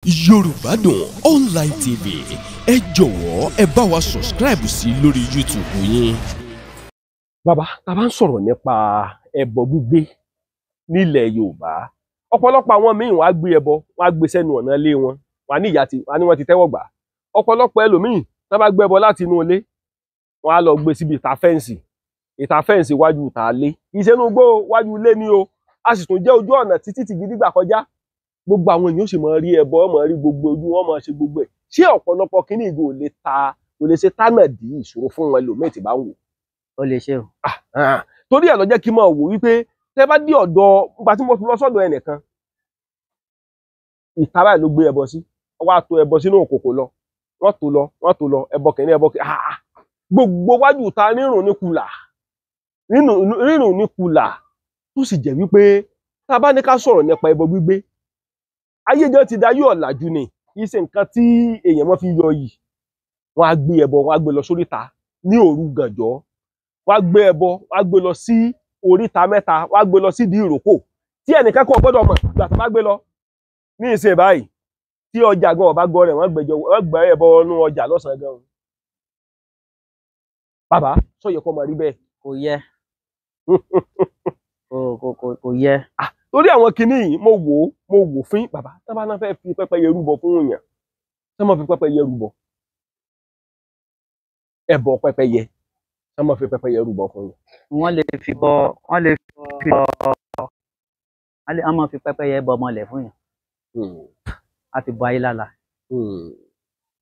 Yorùbá Dùn Online TV ẹ jọ̀wọ́ ẹ bá wa subscribe sí lórí YouTube yín. Bàbá tá bá ń sọ̀rọ̀ nípa ẹbọ gbígbé nílẹ̀ Yorùbá ọ̀pọ̀lọpọ̀ àwọn míì wọ́n á gbé ẹbọ wọ́n á gbé sẹ́nu ọ̀nà ilé wọn wọ́n á ní ìyá wọ́n ti tẹ́wọ́ gbà ọ̀pọ̀lọpọ̀ ẹlòmíì tá bá gbé ẹbọ láti inú ilé wọ́n á lọ gbé síbi ìta fẹ́ǹsì wájú ìta ilé ìṣẹ́nu gbó wájú ilé ni o a sì tún jẹ́ ojú ọ̀nà títí tí gidi gbà kọjá gbogbo àwọn èèyàn sì máa rí ẹbọ máa rí gbogbo ojú wọn máa ṣe gbogbo ẹ̀ ṣé ọ̀pọ̀lọpọ̀ kíní ìgò ò lè ṣe tánà dì ìṣòro fún wọn ẹlòmíì tí bá ń wò. Ó lè ṣe o. Torí ẹ̀ ló jẹ́ kí n máa wò wípé tẹ́ bá dé ọ̀dọ̀ nígbà tí mo fi lọ sọ́dọ̀ ẹnìkan ìta báyìí ló gbé ẹbọ sí wọ́n á to ẹbọ sínú òkòkò lọ wọ́n tó lọ ẹbọ kìíní ẹbọ kìíní gbogbo wájú ta rírùn ní kùlà tó sì jẹ́ wípé tá a bá ní ká sọ̀rọ̀ nípa ẹbọ gbígbé ayé gan ti dayé ọ̀làjú ni kì í ṣe nǹkan tí èèyàn mọ́ fi yọ yìí wọ́n á gbé ẹbọ wọ́n á gbé lọ sóríta ní òru gànjọ́ wọ́n á gbé ẹbọ wọ́n á gbé lọ sí oríta mẹ́ta wọ́n á gbé lọ sídìí ìrókò tí ẹnìkan kò gbọ́dọ̀ mọ̀ ìgbà tó bá gbé lọ ní ìsìn báyìí tí ọjà gan ọba gọ rẹ̀ wọ́n gbé ẹbọ nú ọjà lọ́sàn-án gan. Bàbá sọ yẹ kó máa rí bẹ́ẹ̀. Kò yẹ kò yẹ. Torí àwọn kinní yìí mo wò fín bàbá tí wọ́n bá fẹ́ fi pẹ́pẹ́yẹ rúbọ fún èèyàn tí wọ́n fi pẹ́pẹ́yẹ rúbọ ẹbọ pẹ́pẹ́yẹ tí wọ́n fi pẹ́pẹ́yẹ rúbọ fún èèyàn. Wọ́n máa fi pẹ́pẹ́yẹ bọ ọmọlẹ̀ fún yàn. A fi bọ ayé lála.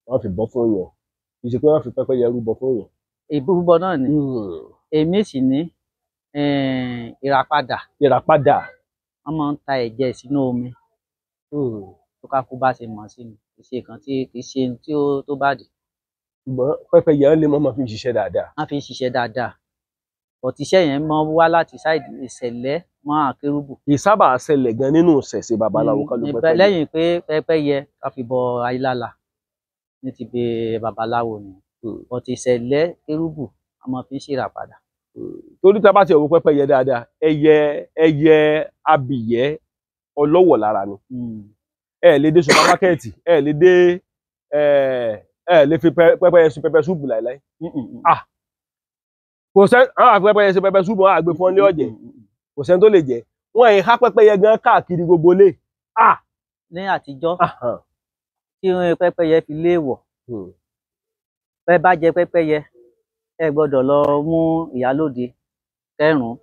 Wọ́n fi bọ fún èèyàn kì í ṣe pé wọ́n fi pẹ́pẹ́yẹ rúbọ fún èèyàn. Ìbúrúbọ náà ni èmi sì ní ìràpadà. Wọ́n máa ń ta ẹ̀jẹ̀ sínú omi tó ká kú bá ṣe mọ̀ sí ni kì í ṣe nǹkan tí tó bá dì. Ṣùgbọ́n pẹ́pẹ́yẹ lè mọ́ fi ṣiṣẹ́ dáadáa. Wọ́n fi ń ṣiṣẹ́ dáadáa ọ̀tíṣẹ́ yẹn máa wá láti sáìdì ìṣẹ̀lẹ̀ mọ́ àkérúbù. Ìsábà ṣẹlẹ̀ gan nínú ìṣẹ̀ṣe babaláwo kan ló pẹ́pẹ́yẹ. Lẹ́yìn pé pẹ́pẹ́yẹ ká fi bọ ayílála ní ti bẹ babaláwo ni ọ̀tíṣẹ̀lẹ̀ kérúbù a máa fi ń ṣèràpadà. Torí tá a bá ti ọ̀wọ́ pẹ́pẹ́yẹ dáadáa ẹyẹ abìyẹ́ ọlọ́wọ̀ lára ni ẹ lè dé supamákẹ́ẹ̀tì ẹ lè fi pẹ́pẹ́yẹ sí pẹ́pẹ́ súùpù láìláì kò sẹ́ àwọn àfi pẹ́pẹ́yẹ sí pẹ́pẹ́ súùpù wọn àgbẹ̀ fún ọlẹ́ ọ̀jẹ̀ kò sẹ́ni tó lè jẹ wọn ẹ̀ há pẹ́pẹ́yẹ gan káàkiri gbogbo lé. Ní àtijọ́ tí pẹ́pẹ́yẹ fi léèwọ̀ bẹ́ẹ̀ bá jẹ pẹ́pẹ́yẹ ẹ gbọ́dọ̀ lọ mú ìyálóde kẹrùn.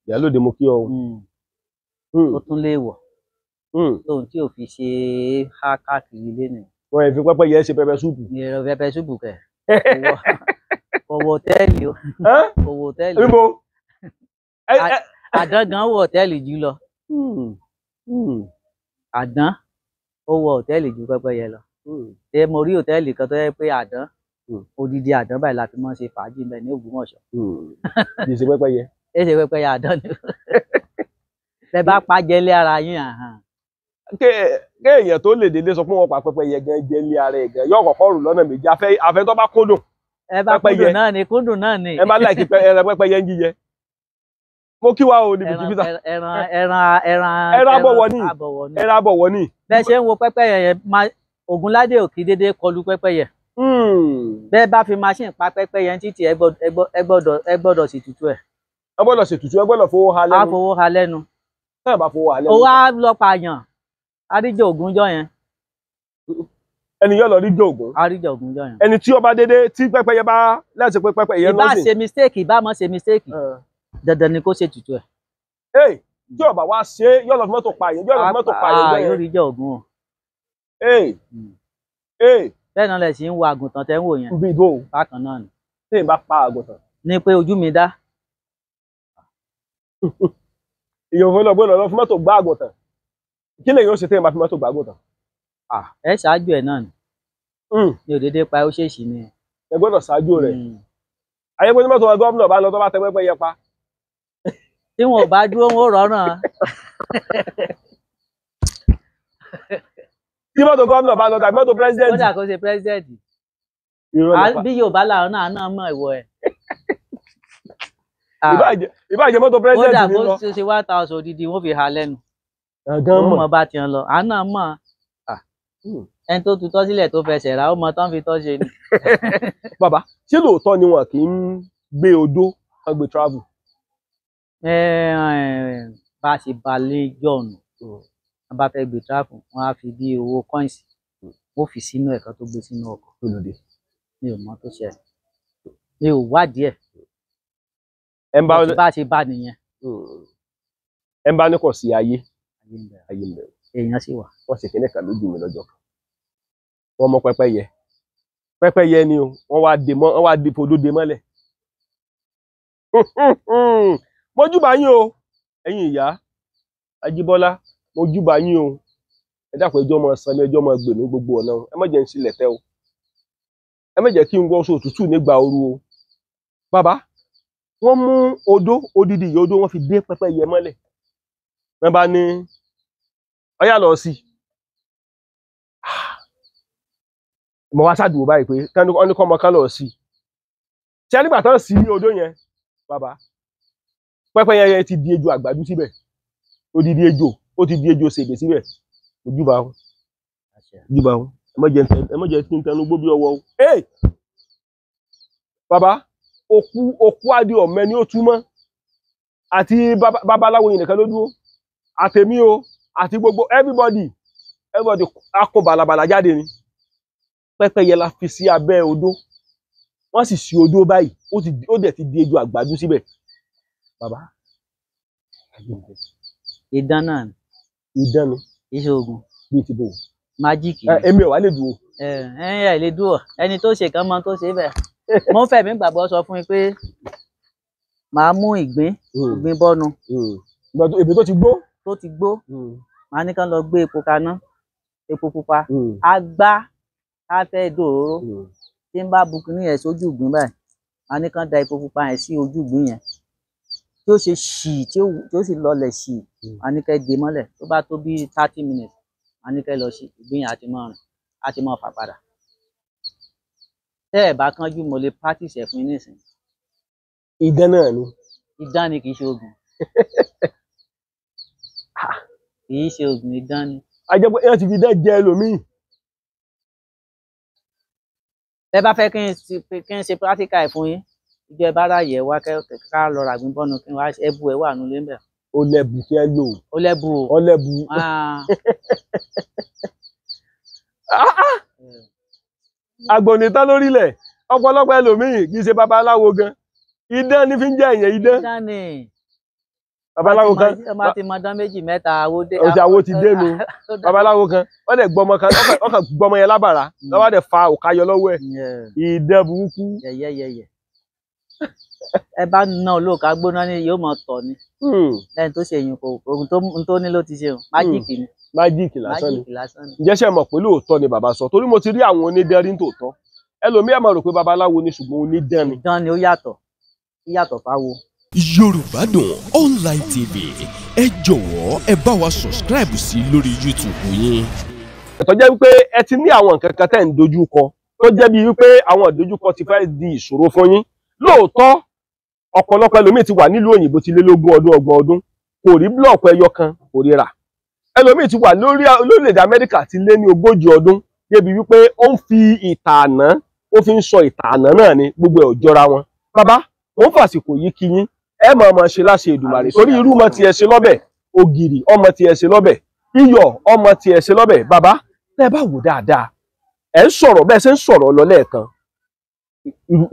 Ìyálóde mo kí ọ. Ó tún léèwọ̀ tóun tí ò fi ṣe há káàkiri ilé nìyẹn. Wọ́n ẹ̀ fi pẹ́pẹ́yẹ ṣe pẹ́pẹ́ súùpù. Ìrọ̀ pẹ́pẹ́ súùpù kẹ̀ owó hòtẹ́ẹ̀lì o owó hòtẹ́ẹ̀lì àdán gan wọ hòtẹ́ẹ̀lì jù lọ. Àdán ó wọ hòtẹ́ẹ̀lì ju pẹ́pẹ́yẹ lọ. Ṣé mo rí hòtẹ́ẹ̀lì kan tó yẹ pé àdán odidi àdán báyìí láti mọ́ ṣe fàájì bẹ́ẹ̀ ní Ògbómọ̀ṣọ́. Kì í ṣe pẹ́pẹ́yẹ. Ẹ ṣe pẹ́pẹ́yẹ àdán ni tẹ bá pa jẹlé ara yín. Kéèyàn tó lè délé sọ pé wọ́n pa pẹ́pẹ́yẹ gan jẹlé ara ẹ̀ gan yóò kọ́kọ́ rù lọ́nà méjì àfẹ́ tó bá kúndùn. Ẹ bá kúndùn náà ni kúndùn náà ni. Ẹ bá láìkí ẹran pẹ́pẹ́yẹ ń jíjẹ. Mo kí wa o níbi tí fíta. Ẹran abọ̀wọ̀ ni. Bẹ́ẹ̀ ṣe ń wo pẹ́pẹ́yẹ yẹn Ògúnládé ò kí dédé kọlu pẹ́pẹ́yẹ. Bẹ́ẹ̀ bá fi machine pa pẹ́pẹ́yẹ títí ẹ gbọ́dọ̀ sì tutù ẹ̀. Ẹ gbọ́dọ̀ sì tutù ẹ gbọ́dọ̀ fowó ha lẹ́nu. A fowó ha lẹ́nu. Tẹ́ ẹ bá fowó ha lẹ́nu. Ó wá lọ pààyàn àríjọ Ògúnjọ́ yẹn. Ẹni yóò lọ ríjọ Ògún. Àríjọ Ògúnjọ́ yẹn. Ẹni tí ó bá dédé tí pẹ́pẹ́yẹ bá lẹ́sìn pé pẹ́pẹ́yẹ lọ́sìn. Ìbá ṣe mistake ìbá mọ́ ṣe mistake dandan ni kó ṣe tutù ẹ̀. Tí ọba wá ṣe yóò lọ fi mọ́tò pààyàn yóò ríjọ Ògún o. Bẹ́ẹ̀ náà lẹ̀ sí ń wo àgùntàn tẹ́ ń wò yẹn. Bí ibo bákan náà ni. Tí ì bá pa àgùntàn. Ní pé ojú mi dá. Èèyàn fún ọlọ́gbọ́n lọ fi mọ́tò gbá àgùntàn. Kí lèyìn ó ṣe tí ì bá fi mọ́tò gbá àgùntàn? Ẹ ṣáájú ẹ̀ náà ni. Mi ò dédé pa ó ṣèṣì ni. Ẹ gbọ́dọ̀ ṣáájú rẹ̀. Ayé pé ní mọ́tò gómìnà bá lọ tó bá tẹ pẹ́pẹ́yẹ pa. Tí wọn ò bá dúró wọn ò rọrùn. Tí mọ́tò gómìnà bá lọ tàbí mọ́tò pírẹ́sidẹ̀ntì. Kódà kó ṣe pírẹ́sidẹ̀ntì. Bí Yorùbá làwọn náà mọ̀ ìwọ ẹ̀. Ìbájẹ́ mọ́tò pírẹ́sidẹ̀ntì ni lọ. Kódà kó ṣe 1000 odidi wọn fi ha lẹ́nu. Gan mọ̀ bá ti ń lọ àná mọ̀ ẹni tó tutọ́ sílẹ̀ tó fẹsẹ̀ rà ó mọ tán fi tọ́ ṣe ni. bàbá ṣé lóòótọ́ ni wọn kì í gbé odó wọn gbé travel. Bá a ṣe balẹ̀ jọ̀nù wọn bá fẹ́ gbé travel wọn á fi bí owó coins ó fi sínú ẹ̀kan tó gbé sínú ọkọ̀. Mi ò mọ tó ṣe mi ò wádìí ẹ̀. bá a ṣe bá nìyẹn. ẹ ń bá ní kò sí ayé ń bẹ. ayé ń bẹ. èèyàn sì wà. wọ́n ṣe kíní kan lójú mi lọ́jọ́ kan wọ́n mọ pẹ́pẹ́yẹ ni o wọ́n wá de fodó de mọ́lẹ̀. mojúbà yín o ẹ̀yin ìyá Ajíbọ́lá mojúbà yín o ẹ dákun ẹjọ́ mọ sanmi ẹjọ́ mọ gbèmí gbogbo ọ̀nà ẹ má jẹ́ ń sílẹ̀ tẹ́ o ẹ má jẹ́ kí n wọṣọ òtútù nígbà ooru o. bàbá wọ́n mú odidi ìyá odó wọ́n fi dé pẹ́pẹ́yẹ mọ́lẹ̀ wọ́n bá ní ọyá lọ sí mo wá sádùúgbò báyìí pé wọ́n ní kọ́ ọmọ kan lọ sí ṣé nígbà tán sí odó yẹn bàbá pẹ́pẹ́yẹ yẹn ti di ejò àgbàdo síbẹ̀ odidi ejò ó ti di ejò ṣègbè síbẹ̀ ojúbà wọn ẹ má jẹ́ kí n tẹnu gbó bí ọwọ́ o. bàbá òkú adé ọ̀mẹ ni ó túmọ̀ àti babaláwo yìí nìkan ló dúró àtẹ̀mí o àti gbogbo everybody akọ bàlàbàlà jáde ni pẹ́pẹ́yẹ la fi sí abẹ́ odó wọ́n sì sí odó báyìí ó dẹ̀ ti di ejò àgbàdo síbẹ̀ bàbá. idán náà ni. idán ni. iṣẹ́ ogun. bíi ti bò. májíìkì. èmi ò wá lè dúró. ẹ lè dúró ẹni tó ṣe kan mọ tó ṣe bẹ́ẹ̀. mo fẹ́ mi gbàgbọ́ sọ fún mi pé màá mú ìgbín bọ́nu. èbí tó ti gbó. màá ní kán lọ gbé epo kaná epo pupa agbá á fẹ́ dòróró tí n bá bu kíní yẹn sójú ìgbín báyìí màá ní kán da epo pupa yẹn sí ojú ìgbín yẹn tí ó ṣe ṣì tí ó sì lọlẹ̀ ṣì màá ní kẹ́ dè mọ́lẹ̀ tó bá tó bí 30 minutes màá ní kẹ́ lọ sí ìgbín yẹn àti mọ́ fà padà. tẹ́ ẹ̀ bá kánjú mo lè practice ẹ̀ fún yín nísìnyí. idán náà ni. idán ni kì í ṣe oògùn. kì í ṣe oògùn idán ni. ajẹ́pẹ́ ẹ ti fi dán jẹ ẹlòmíì. ẹ bá fẹ́ kí n ṣe practical ẹ̀ fún yín ìjọ ẹ bá ráàyè wá ká lọ ràgbín bọ́nu kí n wá ẹbú ẹ wà nílé ńbẹ̀. ó lẹ́bù kí ẹ lò. ó lẹ́bù o. ó lẹ́bù. àgbọ̀nìtán lórílẹ̀ ọ̀pọ̀lọpọ̀ ẹlòmíì kì í ṣe babaláwo gan idán ní fi ń jẹ́ èèyàn idán. idán ni. babaláwo kan. ọmọ ti mọ dán méjì mẹ́ta àwo dé. ọjà àwo ti dé nu babaláwo kan wọ́n dẹ̀ gbọmọ kan ọkàn gbọmọ yẹn lábàrá lọ́wọ́ dẹ̀ fa òkayọ lọ́wọ́ ẹ̀ idán burúkú. yẹyẹyẹyẹ ẹ bá ná olóòka gbóná ní yóò mọ tọ ni lẹ́yìn tó ṣe èyàn kò ohun tó ní ló ti ṣe májíìkì ni. májíìkì lásán ni ǹjẹ́ ṣe mọ̀ pé lóòótọ́ ni bàbá sọ torí mo ti rí àwọn onídẹ́rí tòótọ́ ẹlòmíì máa rò pé babaláwo ni ṣùgbọ́n onídán ni. idán ni ó yàtọ̀ fáwo. Yorùbá Dùn Online TV ẹ jọ̀wọ́ ẹ bá wa subscribe sí lórí YouTube yín. tó jẹ́ wípé ẹ ti ní àwọn nǹkan kan tẹ́ ń dojú kọ tó jẹ́ bí wípé àwọn ìdojúkọ ti fẹ́ di ìṣòro fún yín lóòótọ́ ọ̀pọ̀lọpọ̀ ẹlòmíì ti wà nílùú òyìnbó ti lé lógún ọdún ọgbọ̀n ọdún kò rí blọọkù ẹyọ kan kò rí rà ẹlòmíì ti wà lórílẹ̀-èdè Amẹ́ríkà ti lé ní 40 ọdún débi wípé ó ń fi ìtààná ó fi ń sọ ìtààná náà ni gbogbo ẹ̀ ò jọra wọn. bàbá òun fàsìkò yìí kí yín ẹ máa ṣe láṣẹ Èdùmàrè torí irú ọmọ tiẹ̀ ṣe lọ́bẹ̀ ògìrì ọmọ tiẹ̀ ṣe lọ́bẹ̀ iyọ̀ ọmọ tiẹ̀ ṣe lọ́bẹ̀ bàbá tẹ́ bá wò dáadáa ẹ ń sọ̀rọ̀ bẹ́ẹ̀ ṣe ń sọ̀rọ̀ lọ lẹ́ẹ̀kan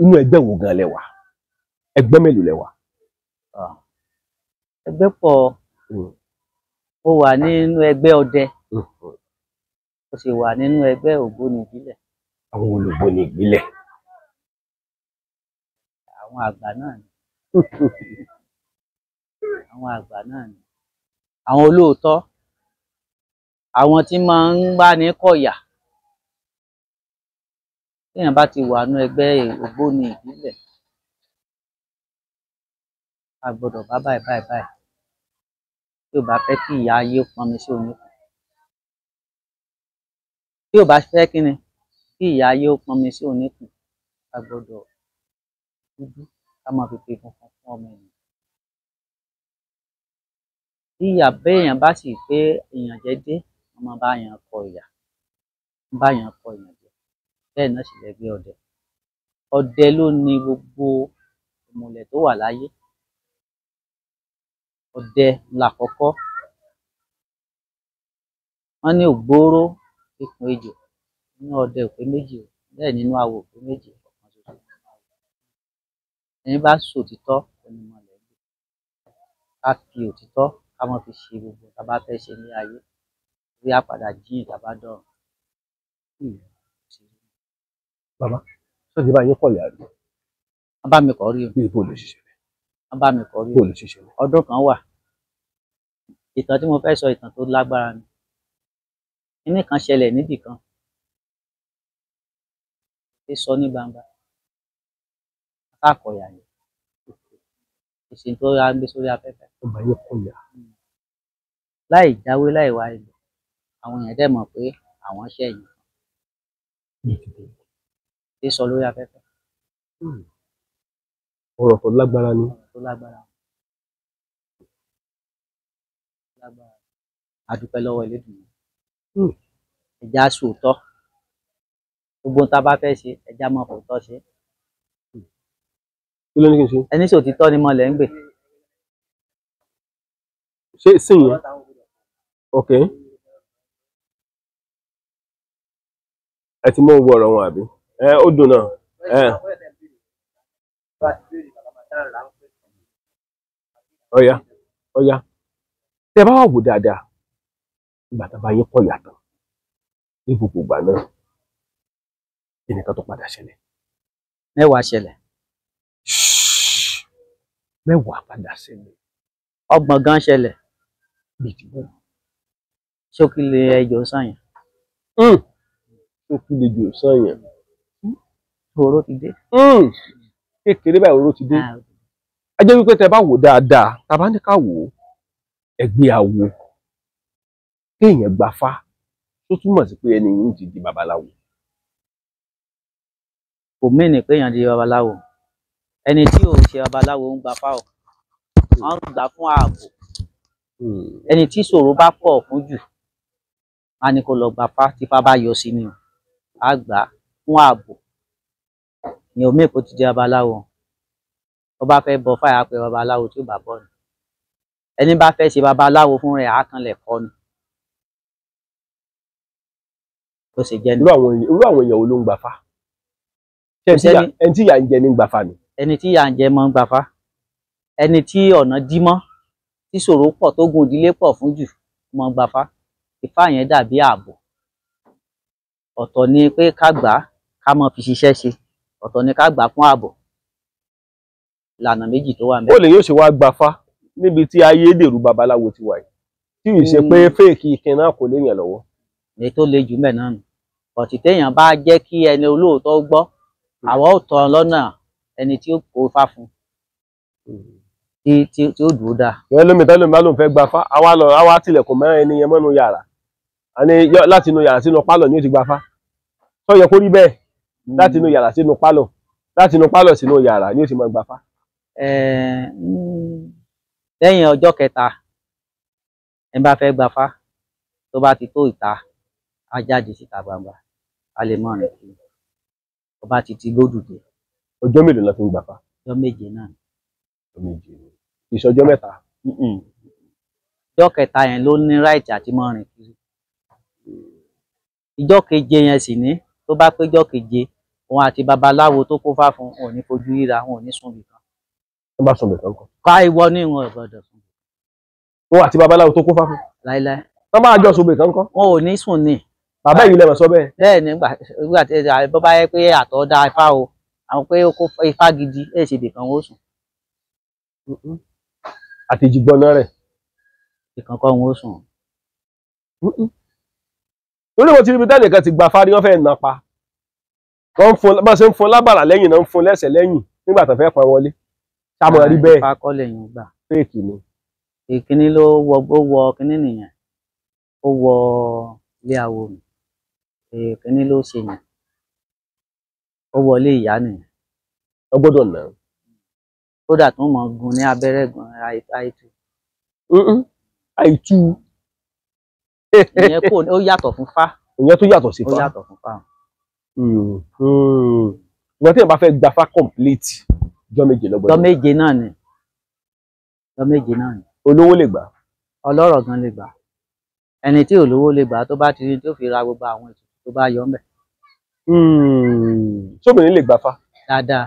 inú ẹgbẹ́ wo gan lẹ wà ẹgbẹ́ mélòó lẹ wà. ẹgbẹ́ pọ̀ ó wà nínú ẹgbẹ́ ọdẹ ó sì wà nínú ẹgbẹ́ ògbóni ìbílẹ̀. àwọn olùgbóni ìbílẹ̀. àwọn àgbà náà ni àwọn àgbà náà ni àwọn olóòótọ́ àwọn tí máa ń bá ní kọ̀yà téèyàn bá ti wà nínú ẹgbẹ́ ògbóni ìbílẹ̀ a gbọ́dọ̀ bá báyìí tí ò bá fẹ́ kí ìyá ayé pọnmi sí oníkùn tí ò bá fẹ́ kí ìyá ayé ó pọnmi sí oníkùn a gbọ́dọ̀ dúdú ká máa fi pe funfun fún ọmọ ènìyàn. tí ìyá béèyàn bá sì pé èèyàn jẹ dé ọmọ bá yàn kọ ìyà báyàn kọ èèyàn jẹ bẹ́ẹ̀ náà sì lẹgbẹ́ ọdẹ. Ọdẹ ló ní gbogbo ìmùlẹ̀ tó wà láyé. Ọdẹ làkọ́kọ́. Wọ́n ní ògbóró ikùn ejò, nínú ọdẹ ò pé méjì o, bẹ́ẹ̀ nínú awo ò pé méjì, ọ̀kan ṣoṣo. Ẹni bá sòtítọ́ onímọ̀lẹ̀ gbè. Ká fi òtítọ́ ká má fi ṣe gbogbo tá a bá fẹ́ ṣe ní ayé, torí á padà jíyìn tá a bá dọ̀run. Bàbá sọ́ọ́ ti bá yín kọ̀ ìyá rí. Wọ́n bá mi kọ́ rí o. Bí ibo lè ṣiṣẹ́ rẹ̀. Wọ́n bá mi kọ́ rí o. Bó lè ṣiṣẹ́ rẹ̀. Ọdún kan wà, ìtàn tí mo fẹ́ sọ ìtàn tó lágbára ni. Kíní kan ṣẹlẹ̀ níbì kan, ṣé sọ ní gbangba, káàkọ̀yà ni, ìsìn tó yá gbé sórí afẹ́fẹ́. Wọ́n bá yín kọ̀ ìyá. Láì jáwé láì wá ilé, àwọn èèyàn dẹ̀ mọ̀ pé àwọn ṣẹ̀yìn. Ṣé sọ lórí afẹ́fẹ́. Ọ̀rọ̀ tó lágbára ni. Tó lágbára. A dúpẹ́ lọ́wọ́ Elédùmarè. Ẹja sòótọ́. Gbogbo ohun tá a bá fẹ́ ṣe, ẹja máa fòótọ́ ṣe. Kí ló ní kí n ṣe? Ẹni sòtítọ́ ni mọ̀lẹ́ ń gbè. Ṣé sìn yẹn? Ok. Ẹ ti mọ owó ọ̀rọ̀ wọn àbí? Ó dùn náà. Ọ̀yá ọ̀yá. Tẹ bá wà wò dáadáa, ìgbà tá a bá yín kọ̀ ìyá tán ní gbogbo ìgbà náà, ẹnìkan tó padà ṣẹlẹ̀. Mẹ́wàá ṣẹlẹ̀. Mẹ́wàá padà ṣẹlẹ̀. 30 gan ṣẹlẹ̀. Bíi ti bó. Ṣókí lè ẹjọ́ sànyàn. Ṣókí lè jò sànyàn. Oró ti dé. Kékeré báyìí oró ti dé. A jẹ́ wípé tẹ bá wò dáadáa, tá a bá ní ká wò ó, ẹgbẹ́ awo kéèyàn gbafá tó túmọ̀ sí pé ẹni yìí ti di babaláwo. Kò mìíní pé èèyàn di babaláwo. Ẹni tí ò ṣe babaláwo ń gbafá o. Wọ́n ń gbà fún ààbò. Ẹni tí ìṣòro bá pọ̀ fún jù, a ní kó lọ gbafá tífá bá yọ sí ni o. A gbà fún ààbò. Ìyẹn ò mìíní pé ó ti di babaláwo. Ó bá fẹ́ bọ fáyà pé babaláwo tí ó bá bọ̀ ni. Ẹni bá fẹ́ ṣe babaláwo fún rẹ̀ á kanlẹ̀ kọ́ ni. Ó ṣe jẹ́ ní. Irú àwọn èèyàn wo ló ń gbafá? Ẹni tí ìyà ń jẹ ní gbafá ni. Ẹni tí ìyà ń jẹ mọ́ ń gbafá. Ẹni tí ọ̀nà dí mọ́, tí ìṣòro pọ̀ tó gun ìdílé pọ̀ fún jù mọ́ ń gbafá. Ifá yẹn dàbí ààbò. Ọ̀tọ̀ ni pé ká gbà á ká mọ́ fi ṣiṣẹ́ ṣe. Ọ̀tọ̀ ni ká gbà á fún ààbò. Ìlànà méjì tó wà ńbẹ̀. Ó lè yóò ṣe wá gbafá níbi tí ayédèrú babaláwo ti wà yìí, tí ì ṣe pé fèèkì ikin náà kò léèyàn lọ́wọ́. Èyí tó le jù ńbẹ̀ náà nù. Ọ̀tí téèyàn bá jẹ́ kí ẹni olóòótọ́ gbọ́, àwa ó tọ́ lọ́nà ẹni tí ó kó Ifá fún, tí ó dúró dáa. Lómi tẹ́lẹ̀ bá lóun fẹ́ gbafá, àwa tilẹ̀kùn mẹ́rin ẹni yẹn mọ́nú yàrá. Láti inú yàrá sínú pálọ̀ ni ó ti gbafá. Sọ yẹ kó rí bẹ́ẹ̀? Láti inú yàrá sínú pálọ̀, láti inú pálọ̀ sínú yàrá ni ó ti máa gbafá. Lẹ́yìn ọjọ́ kẹta, ẹni bá fẹ́ gbafá, tó bá ti tó ìta, á jáde síta gbangba, a lè mọ̀ rìn kiri. Tó bá ti lódùdé. Ọjọ́ mélòó la fi ń gbafá? Ọjọ́ méje náà. Ọjọ́ méje. Ìṣọjọ́ mẹ́ta. Ọjọ́ kẹta yẹn ló ní ráìtì àti mọ̀ rìn kiri. Ìjọ́ keje yẹn sì ní, tó bá péjọ́ keje, òun àti babaláwo tó kó fá fún òun ò ní fojú ríra, òun ò ní sùn bìkan. Wọ́n bá sùn bìkan kọ́. Ká ìwọ ní ìwọ̀n ìgbọ́dọ̀ sùn. Òun àti babaláwo tó kó fá fún. Láíláí. Wọ́n bá jọ sùn bìkan kọ́. Wọn ò ní sùn ní. Bàbá yìí lẹ́mọ̀ sọ bẹ́ẹ̀. Bẹ́ẹ̀ nígbà tí bọ́ bá yẹ pé àtọ̀ dá Ifá o, àwọn pé ó kó Ifá gidi, ṣe bìkan ó sùn. Àti ìjìgbọ́nà rẹ̀. Bìkan kọ́ wọn ó sùn. Lórí mo ti rí ibi tẹ́lẹ̀ kan ti gbafá rí wọ́n fẹ́ nà pa. Bá ṣe ń fún lábàrà lẹ́yìn náà ń fún lẹ́sẹ̀ lẹ́yìn nígbà tó fẹ́ pa wọlé. Sáàmù rí bẹ́ẹ̀. Ifá kọ́ lẹ́yìn gbà. Fèèkì ni. Ìkíní ló wọ kíní nìyẹn. Ó wọ ilé awo mi. Ìkíní ló ṣe yẹn. Ó wọlé ìyá nìyẹn. Ó gbọ́dọ̀ nà. Kódà tó mọ̀ gun ní abẹ́rẹ́ gan àìtú. Àìtú. Ìyẹn kò ó yàtọ̀ fún Fá. ìyẹn tó yàtọ̀ sí ó fa. yàtọ̀ fún fáwọn. ìwọ tí èèyàn bá fẹ́ gba fa complete ọjọ́ méje lọ́gbọ̀n. ọjọ́ méje náà ni. ọjọ́ méje náà ni. olówó lè gbà. ọlọ́rọ̀ gan lè gbà. ẹni tí ò lówó lè gbà tó bá ti rí tó fi ra gbogbo àwọn ètùtù tó bá yọ ńbẹ̀. sóbìnrin lè gbà fa. dáadáa.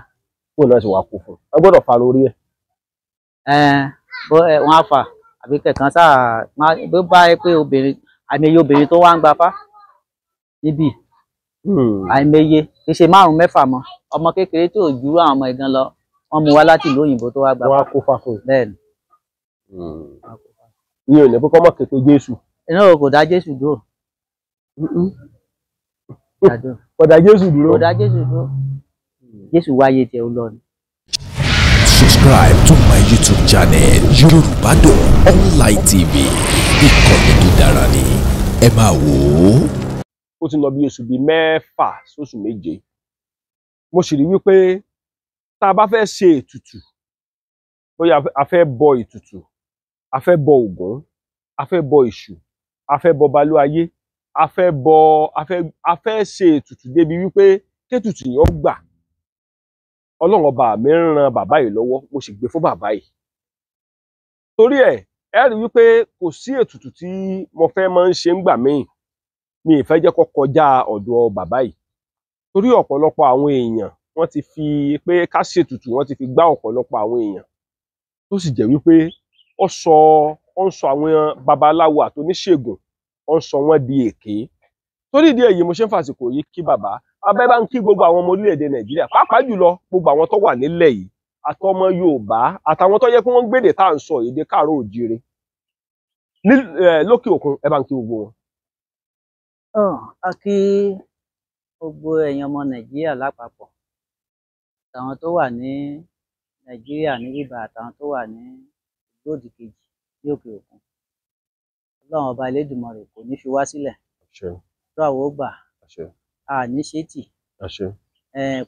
kó náà ṣe wàá kó fún un a gbọ́dọ̀ fa lórí ẹ̀. wọ́n á fà àbí kẹ̀kan sáà bó bá yẹ pé obìnrin àìmọye obìnrin tó wá ń gba fá níbí àìmọye kì í ṣe 5-6 mọ́ ọmọ kékeré tí ò júrú àwọn ọmọ ìgan lọ wọ́n mú wá láti ìlú òyìnbó tó wá gba fá. wọ́n á kó fá fún un. bẹ́ẹ̀ ni. ìyẹn ò ní kó mọ̀ képe Jésù. iná kò dá Jésù dúró. kò dá Jésù dúró. kò dá Jésù dúró. Jésù wáyé tiẹ̀ ó lọ ni. Subscribe to my YouTube channel Yorùbádùn Online TV. Ìkànnì tó dára ni ẹ máa wò ó. ó ti lọ bí oṣù bíi 6 sóṣù 7. mo sì rí wípé tá a bá fẹ́ ṣe ètùtù bóyá a fẹ́ bọ ètùtù a fẹ́ bọ Ògún a fẹ́ bọ Èṣù a fẹ́ bọ Balúayé a fẹ́ ṣe ètùtù débi wípé kétùtù yẹn ó gbà. Ọlọ́run ọba mi ń ran bàbá yìí lọ́wọ́ mo sì gbé fún bàbá yìí. torí ẹ rí wípé kò sí ètùtù tí mo fẹ́ máa ń ṣe ńgbà míì mi ì fẹ́ jẹ́ kó kọjá ọ̀dọ̀ bàbá yìí. torí ọ̀pọ̀lọpọ̀ àwọn èèyàn wọ́n ti fi pé ká ṣètùtù wọ́n ti fi gbá ọ̀pọ̀lọpọ̀ àwọn èèyàn tó sì jẹ́ wípé ó ń sọ àwọn babaláwo àtòníṣègùn ó ń sọ wọ́n di èké. torí ìdí èyí mo ṣe ń fàsìkò yìí kí bàbá abẹ́ bá ń kí gbogbo àwọn ọmọ orílẹ̀-èdè Nàìjíríà pàápàá jùlọ gbogbo àwọn tó wà nílẹ̀ yìí àtọmọ Yorùbá àtàwọn tó yẹ kí wọ́n gbédè tá à ń sọ èdè káàárọ̀ oòjíire lókè òkun ẹ bá ń kí gbogbo wọn. a kí gbogbo ẹ̀yin ọmọ Nàìjíríà lápapọ̀ àtàwọn tó wà ní Nàìjíríà ní bíbá àtàwọn tó wà ní ìlú òdì kejì ní òkè òkun. Ọlọ́run ọba Elédùmarè kò ní fi wá sílẹ̀. tó àwọ̀ ó gbà àní ṣètì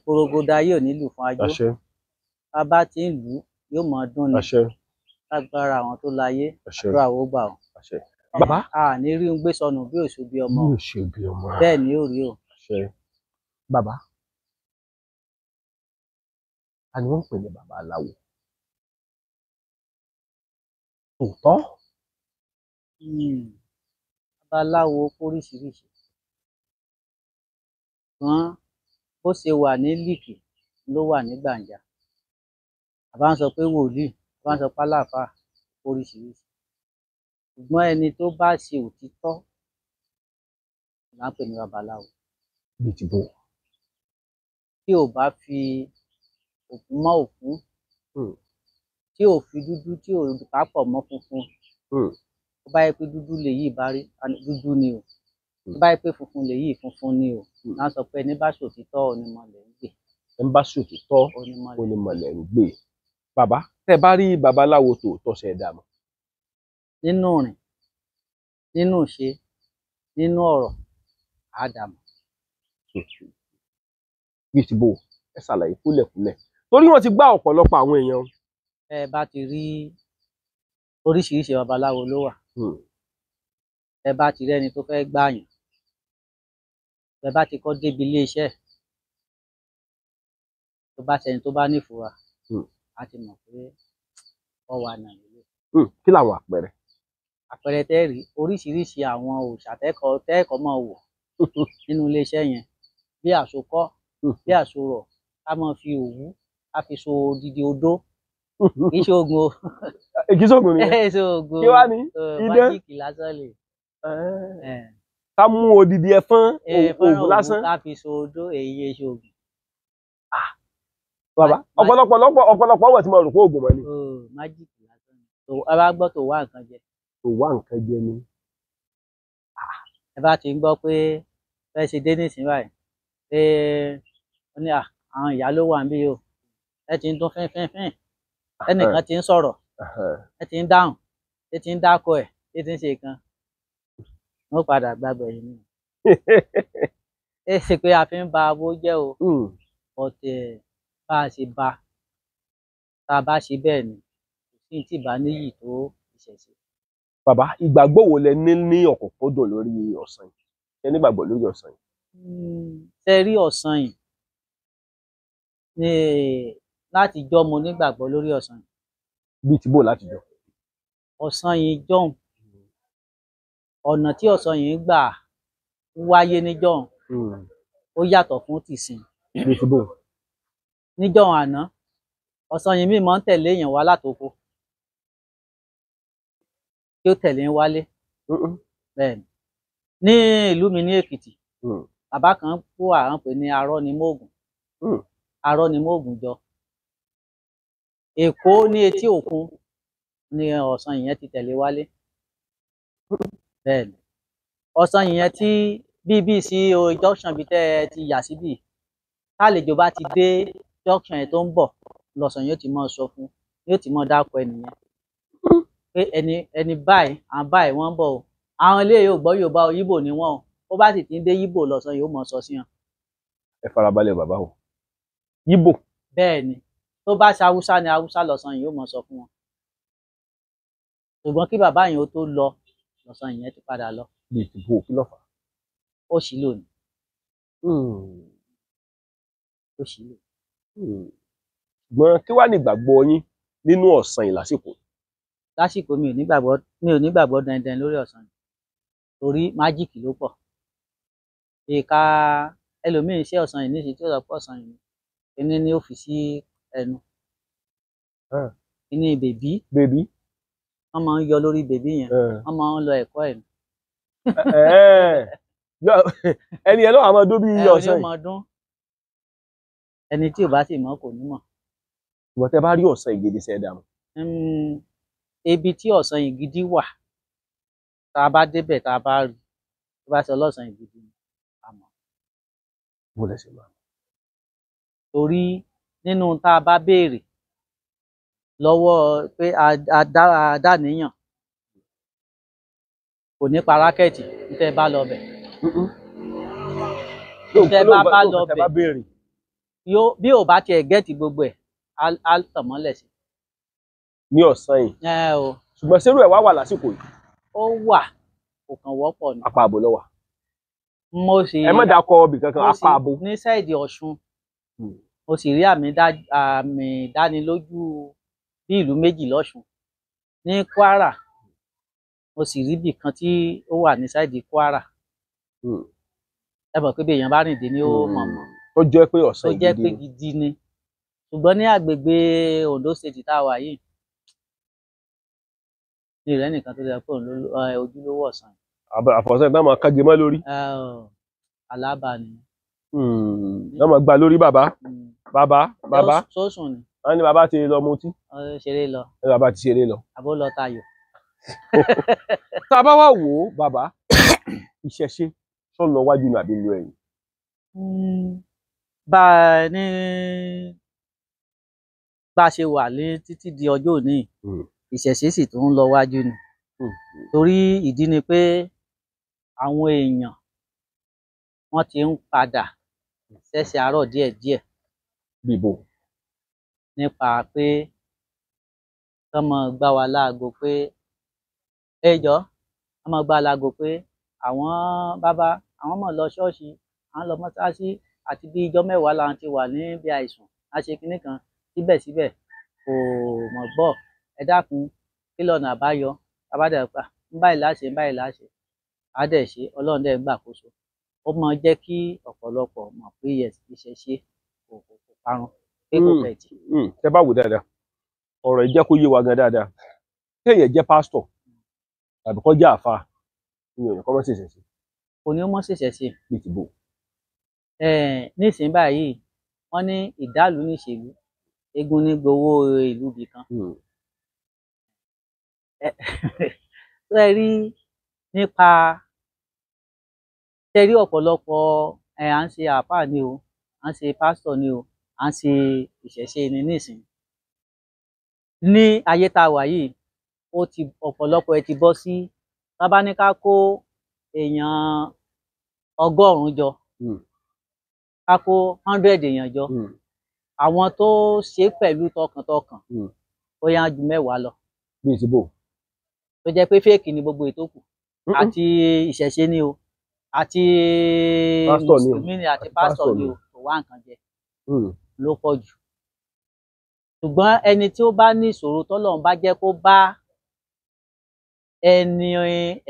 porogoda yóò nílù fún ajó bá bá ti ń lù ú yóò mọ ọdún ni lágbára àwọn tó láyé tó àwọ̀ ó gbà ó. bàbá àní rí ń gbé sọnù bí òṣù bí ọmọ bẹ́ẹ̀ ni ó rí o. bàbá a ní wọ́n ń pè ní bàbá aláwo tòótọ́. babaláwo oríṣiríṣi ṣùgbọ́n bó ṣe wà ní líìkì ló wà ní gbàǹjà. àbá ń sọ pé wòlíì àbá ń sọ pé aláàfáà oríṣiríṣi ṣùgbọ́n ẹni tó bá ṣe òtítọ́ là ń pè ní babaláwo. tí ò bá fi òkú mọ́ òkú tí ò fi dúdú tí ò papọ̀ mọ́ funfun tó bá yẹ pé dúdú lèyí bá rí dúdú ni o tó bá yẹ pé funfun lèyí funfun ni o náà sọ pé ẹni bá ṣòtítọ́ onímọ̀lẹ̀ ń gbè. ẹni bá ṣòtítọ́ onímọ̀lẹ̀ ń gbè. bàbá tẹ bá rí babaláwo tòótọ́ ṣe é dá mọ̀. nínú rìn nínú ṣe nínú ọ̀rọ̀ á dá mọ̀. bí ti bò ẹ ṣàlàyé kúlẹ̀kúlẹ̀ torí wọ́n ti gbá ọ̀pọ̀lọpọ̀ àwọn èèyàn. ẹ bá ti rí oríṣiríṣi babaláwo ló wà. ẹ bá ti rí ẹni tó fẹ́ gbààyàn ẹ bá ti kọ́ débi iléeṣẹ́ tó bá ṣẹni tó bá nífura á ti mọ̀ pé ọ wà náà nílé. kí làwọn àpẹẹrẹ. àpẹẹrẹ tẹ́ rí oríṣiríṣi àwọn òòṣà tẹ́ẹ̀kọ́ máa wò nínú iléeṣẹ́ yẹn bí àsokọ́ bí àsorọ̀ ká máa fi òwú ká fi so odidi odó kì í ṣe oògùn o. kì í ṣe oògùn nìyẹn. kí wàá ní idán májíìkì lásán lè. ká mú odidi ẹfọ́n oògùn lásán. ká fi so odó èyí ṣe oògùn. bàbá ọ̀pọ̀lọpọ̀ ọwọ́ tí mo rò pé oògùn mọ́ ni. májíìkì lásán ni ẹ bá gbọ́ tó wá nǹkan jẹ. tó wá nǹkan jẹ ni. ẹ bá ti ń gbọ́ pé fẹ́ ṣe dé nísìnyí báyìí pé wọ́n ní àwọn ìyá ló wà níbí o ẹ ti ń dún fínfínfín ẹnìkan ti ń sọ̀rọ̀ ẹ ti ń dáhùn ẹ ti ń dákọ ẹ ti ń ṣe nǹkan wọ́n padà gbàgbọ́ yìí nù. ẹ ṣe pé a fi ń ba owó jẹ́ o ọ̀tẹ̀ bá a ṣe ba tá a bá ṣe bẹ́ẹ̀ ni kò sí tí ì bá níyì tó ìṣẹ̀ṣe. bàbá ìgbàgbọ́ wo lẹ ní ọ̀kọ̀ọ̀kọ̀dọ̀ lórí ọ̀sán yìí. ẹ nígbàgbọ́ lórí ọ̀sán yìí. Ṣé rí ọ̀sán yìí ní láti jọ́ mo nígbàgbọ́ lórí ọ̀sán yìí. Bíi ti bò láti jọ. Ọ̀sán yìí jọ̀hún ọ̀nà tí ọ̀sán yìí gbà wáyé níjọ̀hún ó yàtọ̀ fún tìsín. Bíi ti bò. Níjọ̀hún àná ọ̀sán yìí míì máa ń tẹ̀lé èèyàn wá látoko tí ó tẹ̀lé ń wálé. Bẹ́ẹ̀ni ní ìlú mi ní Èkìtì bàbá kan kó à ń pè ní Arọ́nimóògùn Arọ́nimóògùn jọ. Èkó ní etí òkun ni ọ̀sán yìí ti tẹ̀lé wálé. Bẹ́ẹ̀ni ọ̀sán yìí tí BBC junction bíi tẹ́ ẹ ti yà síbì tálejò bá ti dé junction yẹn tó ń bọ̀ lọ́sàn yóò ti mọ̀ sọ fún yóò ti mọ̀ dákọ ẹnìyẹn pé ẹni báyìí àwọn báyìí wọ́n ń bọ̀ o àwọn ilé yóò gbọ́ Yorùbá o Yíbò ni wọ́n o ó bá sì ti ń dé Yíbò lọ́sàn yóò mọ̀ sọ sí wọn. Ẹ farabalẹ̀ bàbá o. Yíbò. Bẹ́ẹ̀ni tó bá ṣe Haúsá ni Haúsá lọ́sàn yóò mọ̀ sọ fún wọn. Ṣùgbọ́n kí bàbá yẹn ó tó lọ lọ́sàn yẹn ti padà lọ. Bíi ti bò kí ló fà á? Ó ṣì lò ní. Ó ṣì lò. Ṣùgbọ́n kí wàá ní ìgbàgbọ́ yín nínú ọ̀sán yìí lásìkò? Lásìkò mi ò nígbàgbọ́ dandan lórí ọ̀sán yìí torí májíìkì ló pọ̀. Ìka ẹlòmíín ṣe ọ̀sán yìí níṣẹ́ tí ó sọ pé ọ̀sán yìí kíní ni ó fi sí ẹnu. Kíní bèbí. Bèbí. Wọ́n máa ń yọ lórí bèbí yẹn. Wọ́n máa ń lọ ẹ̀kọ́ ẹ̀. Ẹni ẹ lọ́wọ́ àwọn ọdún bíi ọ̀sán yìí. Ẹni tí ò bá sì mọ̀ kò ní mọ̀. Ìwọ̀n tẹ́ bá rí ọ̀sán ìgèdè ṣẹ̀dá mọ̀. Ibi tí ọ̀sán ìgídí wà tá a bá débẹ̀ tá a bá rí tó bá ṣe ọlọ́sàn ìgídí ni a mọ̀. Bó lẹ ṣe máa mọ̀? Torí nínú tá a bá béèrè lọ́wọ́ pé a dá níyàn kò ní pa rákẹ́ẹ̀tì tẹ́ bá lọ bẹ̀. Tẹ́ bá lọ bẹ̀ bí ò bá tiẹ̀ gẹ́ẹ̀tì gbogbo ẹ̀ á tàn mọ́lẹ̀ sí. Ní ọ̀sán yìí. Ṣùgbọ́n ṣerú ẹ̀ wá wà lásìkò yìí. Ó wà kò kàn wọ́pọ̀ ni. Apá àbò ló wà. Ẹ má dákọ ibì kankan apá àbò. Ní sáìdì Ọ̀ṣun mo sì rí àmì ìdánilójú bí ìlú méjì lọ́ṣun. Ní Kwara mo sì rí ibì kan tí ó wà ní sáìdì Kwara. Ẹ mọ̀ pé bí èèyàn bá rìn dé ni ó mọ̀ mọ́. Tó jẹ́ pé ọ̀sán gidi ni. Tó jẹ́ pé gidi ni. Ṣùgbọ́n ní àgbègbè Ondo State tá a wà yìí ní ìrẹ́ nìkan tó jẹ́ pé ojúlówó ọ̀sán. Àfọ̀sẹ́ ìgbà máa kájẹ mọ́ lórí. Alábà ni. Wọ́n máa gba lórí bàbá. Bàbá. Sọ́sùn ni. Wọ́n ní bàbá ti lọ mutí. Ṣeré lọ. Bàbá ti ṣeré lọ. Àbó lọ tayò. Tá a bá wá wò ó bàbá ìṣẹ̀ṣe tó lọ wájú ní àbí lu ẹ̀yìn. Bá a ṣe wà ní títí di ọjọ́ òní ìṣẹ̀ṣe sì tó ń lọ wájú ni. Torí ìdí ni pé àwọn èèyàn wọ́n ti ń padà ṣẹ̀ṣẹ̀ àárọ̀ díẹ̀díẹ̀. Bíbò. Nípa pé kán máa gbá wa láago pé kán máa gbá wa láago pé àwọn bàbá àwọn mọ̀ lọ ṣọ́ọ̀ṣì àwọn lọ mọ́ṣáláṣí àti bí ijọ́ mẹ́wàá làwọn ti wà níbi àìsùn àṣe kinní kan síbẹ̀síbẹ̀ kò mọ̀ gbọ́ ẹ dákun kí lọ́nà àbáyọ abádẹ́pà ń báyìí láṣẹ ń báyìí láṣẹ á dẹ̀ ṣe Ọlọ́run dẹ̀ ń gbàkóso. Ó máa jẹ́ kí ọ̀pọ̀lọpọ̀ mọ̀ pé ìṣẹ̀ṣe kò parun pé kò fẹ̀tì. Tẹ́ bá wò dáadáa ọ̀rọ̀ yìí jẹ́ kó yé wa gan dáadáa kéèyàn jẹ́ pásítọ̀ tàbí kó jẹ́ àáfàá ìyẹn kọ́ mọ́ ṣẹ̀ṣẹ̀ sí. Kò ní ó mọ́ ṣẹ̀ṣẹ̀ sí. Bí ti bò. Nísìnyí báyìí wọ́n ní ìdálù níṣèlú eégún ní gbowó ìlú ibì kan. Ṣé rí nípa ṣe rí ọ̀pọ̀lọpọ̀ à ń ṣe àáfàá ni o à ń ṣe pásítọ̀ ni o à ń ṣe ìṣẹ̀ṣe ni nísìnyí. Ní ayé tá a wà yìí ọ̀pọ̀lọpọ̀ ẹ ti bọ́ sí tá bá ní ká kó èèyàn 100 jọ ká kó 100 èèyàn jọ àwọn tó ṣe pẹ̀lú tọkàntọkàn ó yá ju 10 lọ. Bí ti bò. Tó jẹ́ pé fèkì ni gbogbo ètò kù àti ìṣẹ̀ṣe ni o àti mùsùlùmí ni àti pásítọ̀ ni kò wá nǹkan jẹ ló pọ̀ jù. Ṣùgbọ́n ẹni tí ó bá ní ìṣòro tọ́lọ́run bá jẹ́ kó bá ẹni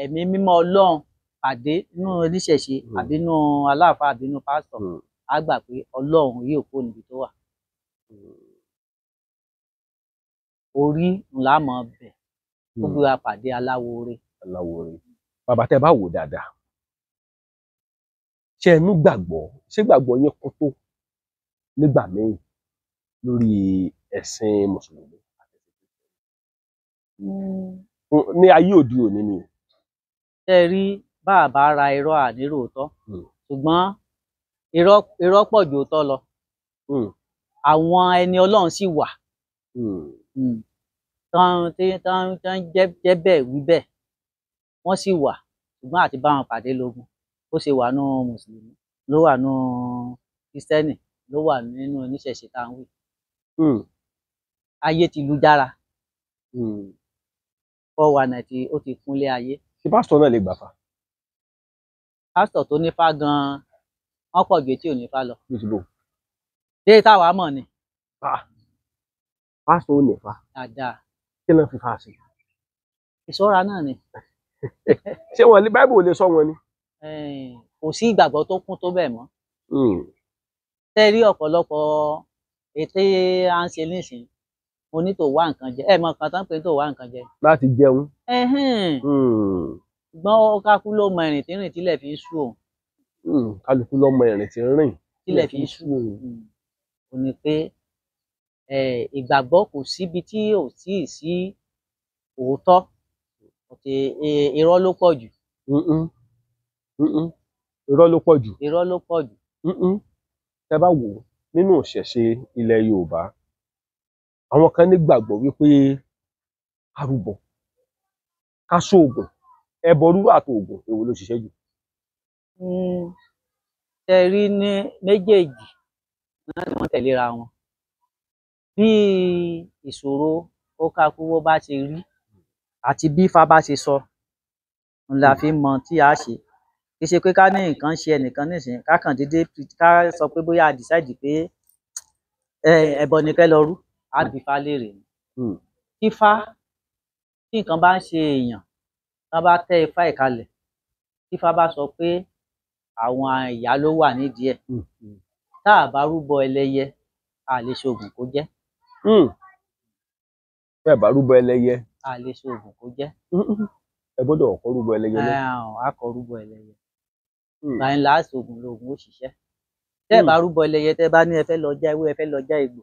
ẹ̀mí mímọ́ Ọlọ́run pàdé nínú oníṣẹ̀ṣe àbí nínú aláàfáà àbí nínú pásítọ̀, á gbà pé Ọlọ́run yóò kó níbi tó wà. Orí ńlá mọ̀ bẹ̀ ó gbé wa pàdé aláwòore. Bàbá tẹ́ bá wò dáadáa, ṣé ẹnu gbàgbọ́, ṣé gbàgbọ́ yín kún tó nígbà míì lórí ẹ̀sìn mùsùlùmí ní ayé òde òní ni? Ṣé ẹ rí bá a bá ra irọ́ àníró òótọ́, ṣùgbọ́n irọ́ pọ̀ ju òótọ́ lọ. Àwọn ẹni Ọlọ́run sì wà tán jẹ́ bẹ́ẹ̀ wí bẹ́ẹ̀, wọ́n sì wà, ṣùgbọ́n àti bá wọn pàdé lógun. Ó ṣe wà nínú mùsùlùmí, ló wà nínú kristẹni, ló wà nínú oníṣẹ̀ṣe tá à ń wí. Ayé ti lu jára, 419 ó ti kúnlé ayé. Ṣé pásítọ̀ náà lè gbàfà? Pásítọ̀ tó nífá gan-an wọ́n pọ̀ ju etí ò nífá lọ. Ṣé táwa mọ̀ ni? Pásítọ̀ ò nífá dáadáa. Kí ló ń fi fà sí? Ìṣọ́ra náà ni. Ṣé wọn ní Báíbù ò lè sọ wọn ni? Kò sí ìgbàgbọ́ tó kún tó bẹ́ẹ̀ mọ́. Tẹ́ rí ọ̀pọ̀lọpọ̀ ètè à ń ṣe nísìnyí, mo ní tó wá nǹkan jẹ. Mọ nǹkan tán pé tó wá nǹkan jẹ. Láti jẹun. Ṣùgbọ́n kákú ló mọ ìrìn tí rìn tílẹ̀ fi ń ṣú òun. Kálukú ló mọ ìrìn tí ń rìn tílẹ̀ fi ń ṣú òun. Ó ní pé ìgbàgbọ́ kò síbi tí ò sí òótọ́, irọ́ ló pọ̀ jù. Irọ́ ló pọ̀ jù. Irọ́ ló pọ̀ jù. Tẹ́ bá wò ó nínú ìṣẹ̀ṣe ilẹ̀ Yorùbá, àwọn kan nígbàgbọ́ wípé ká rúbọ, ká ṣoògùn, ẹbọ rúrú àtòògùn, èwo ló ṣiṣẹ́ jù? Ṣé rí ní méjèèjì náà ni wọ́n tẹ̀léra wọn. Bí ìṣòro ó kákúwó bá ṣe rí àti bí Ifá bá ṣe sọ, n la fi mọ tí a ṣe. Kì í ṣe pé ká ní nǹkan ṣe ẹnìkan nísìnyí, ká kàn déédéé ká sọ pé bóyá a decide pé ẹbọ ni kẹ́ lọ rú, á bi Ifá léèrè ni. Ifá, tí nǹkan bá ń ṣe èèyàn, tá bá tẹ́ Ifá ìkalẹ̀, tí Ifá bá sọ pé àwọn ìyá ló wà nídìí ẹ̀, tá a bá rúbọ ẹlẹ́yẹ, a lè ṣoògùn kó jẹ́. Bẹ́ẹ̀ bá rúbọ ẹlẹ́yẹ, a lè ṣoògùn kó jẹ́. Ẹ gbọ́dọ̀ kọ́ rúbọ ẹlẹ́yẹ náà. A kọ rúbọ ẹlẹ́yẹ. Báyìí là á ṣoògùn lóògùn ó ṣiṣẹ́. Tẹ́ ẹ bá rúbọ ẹlẹ́yẹ, tẹ́ ẹ bá ní ẹ fẹ́ lọ já ewé, ẹ fẹ́ lọ já egbò,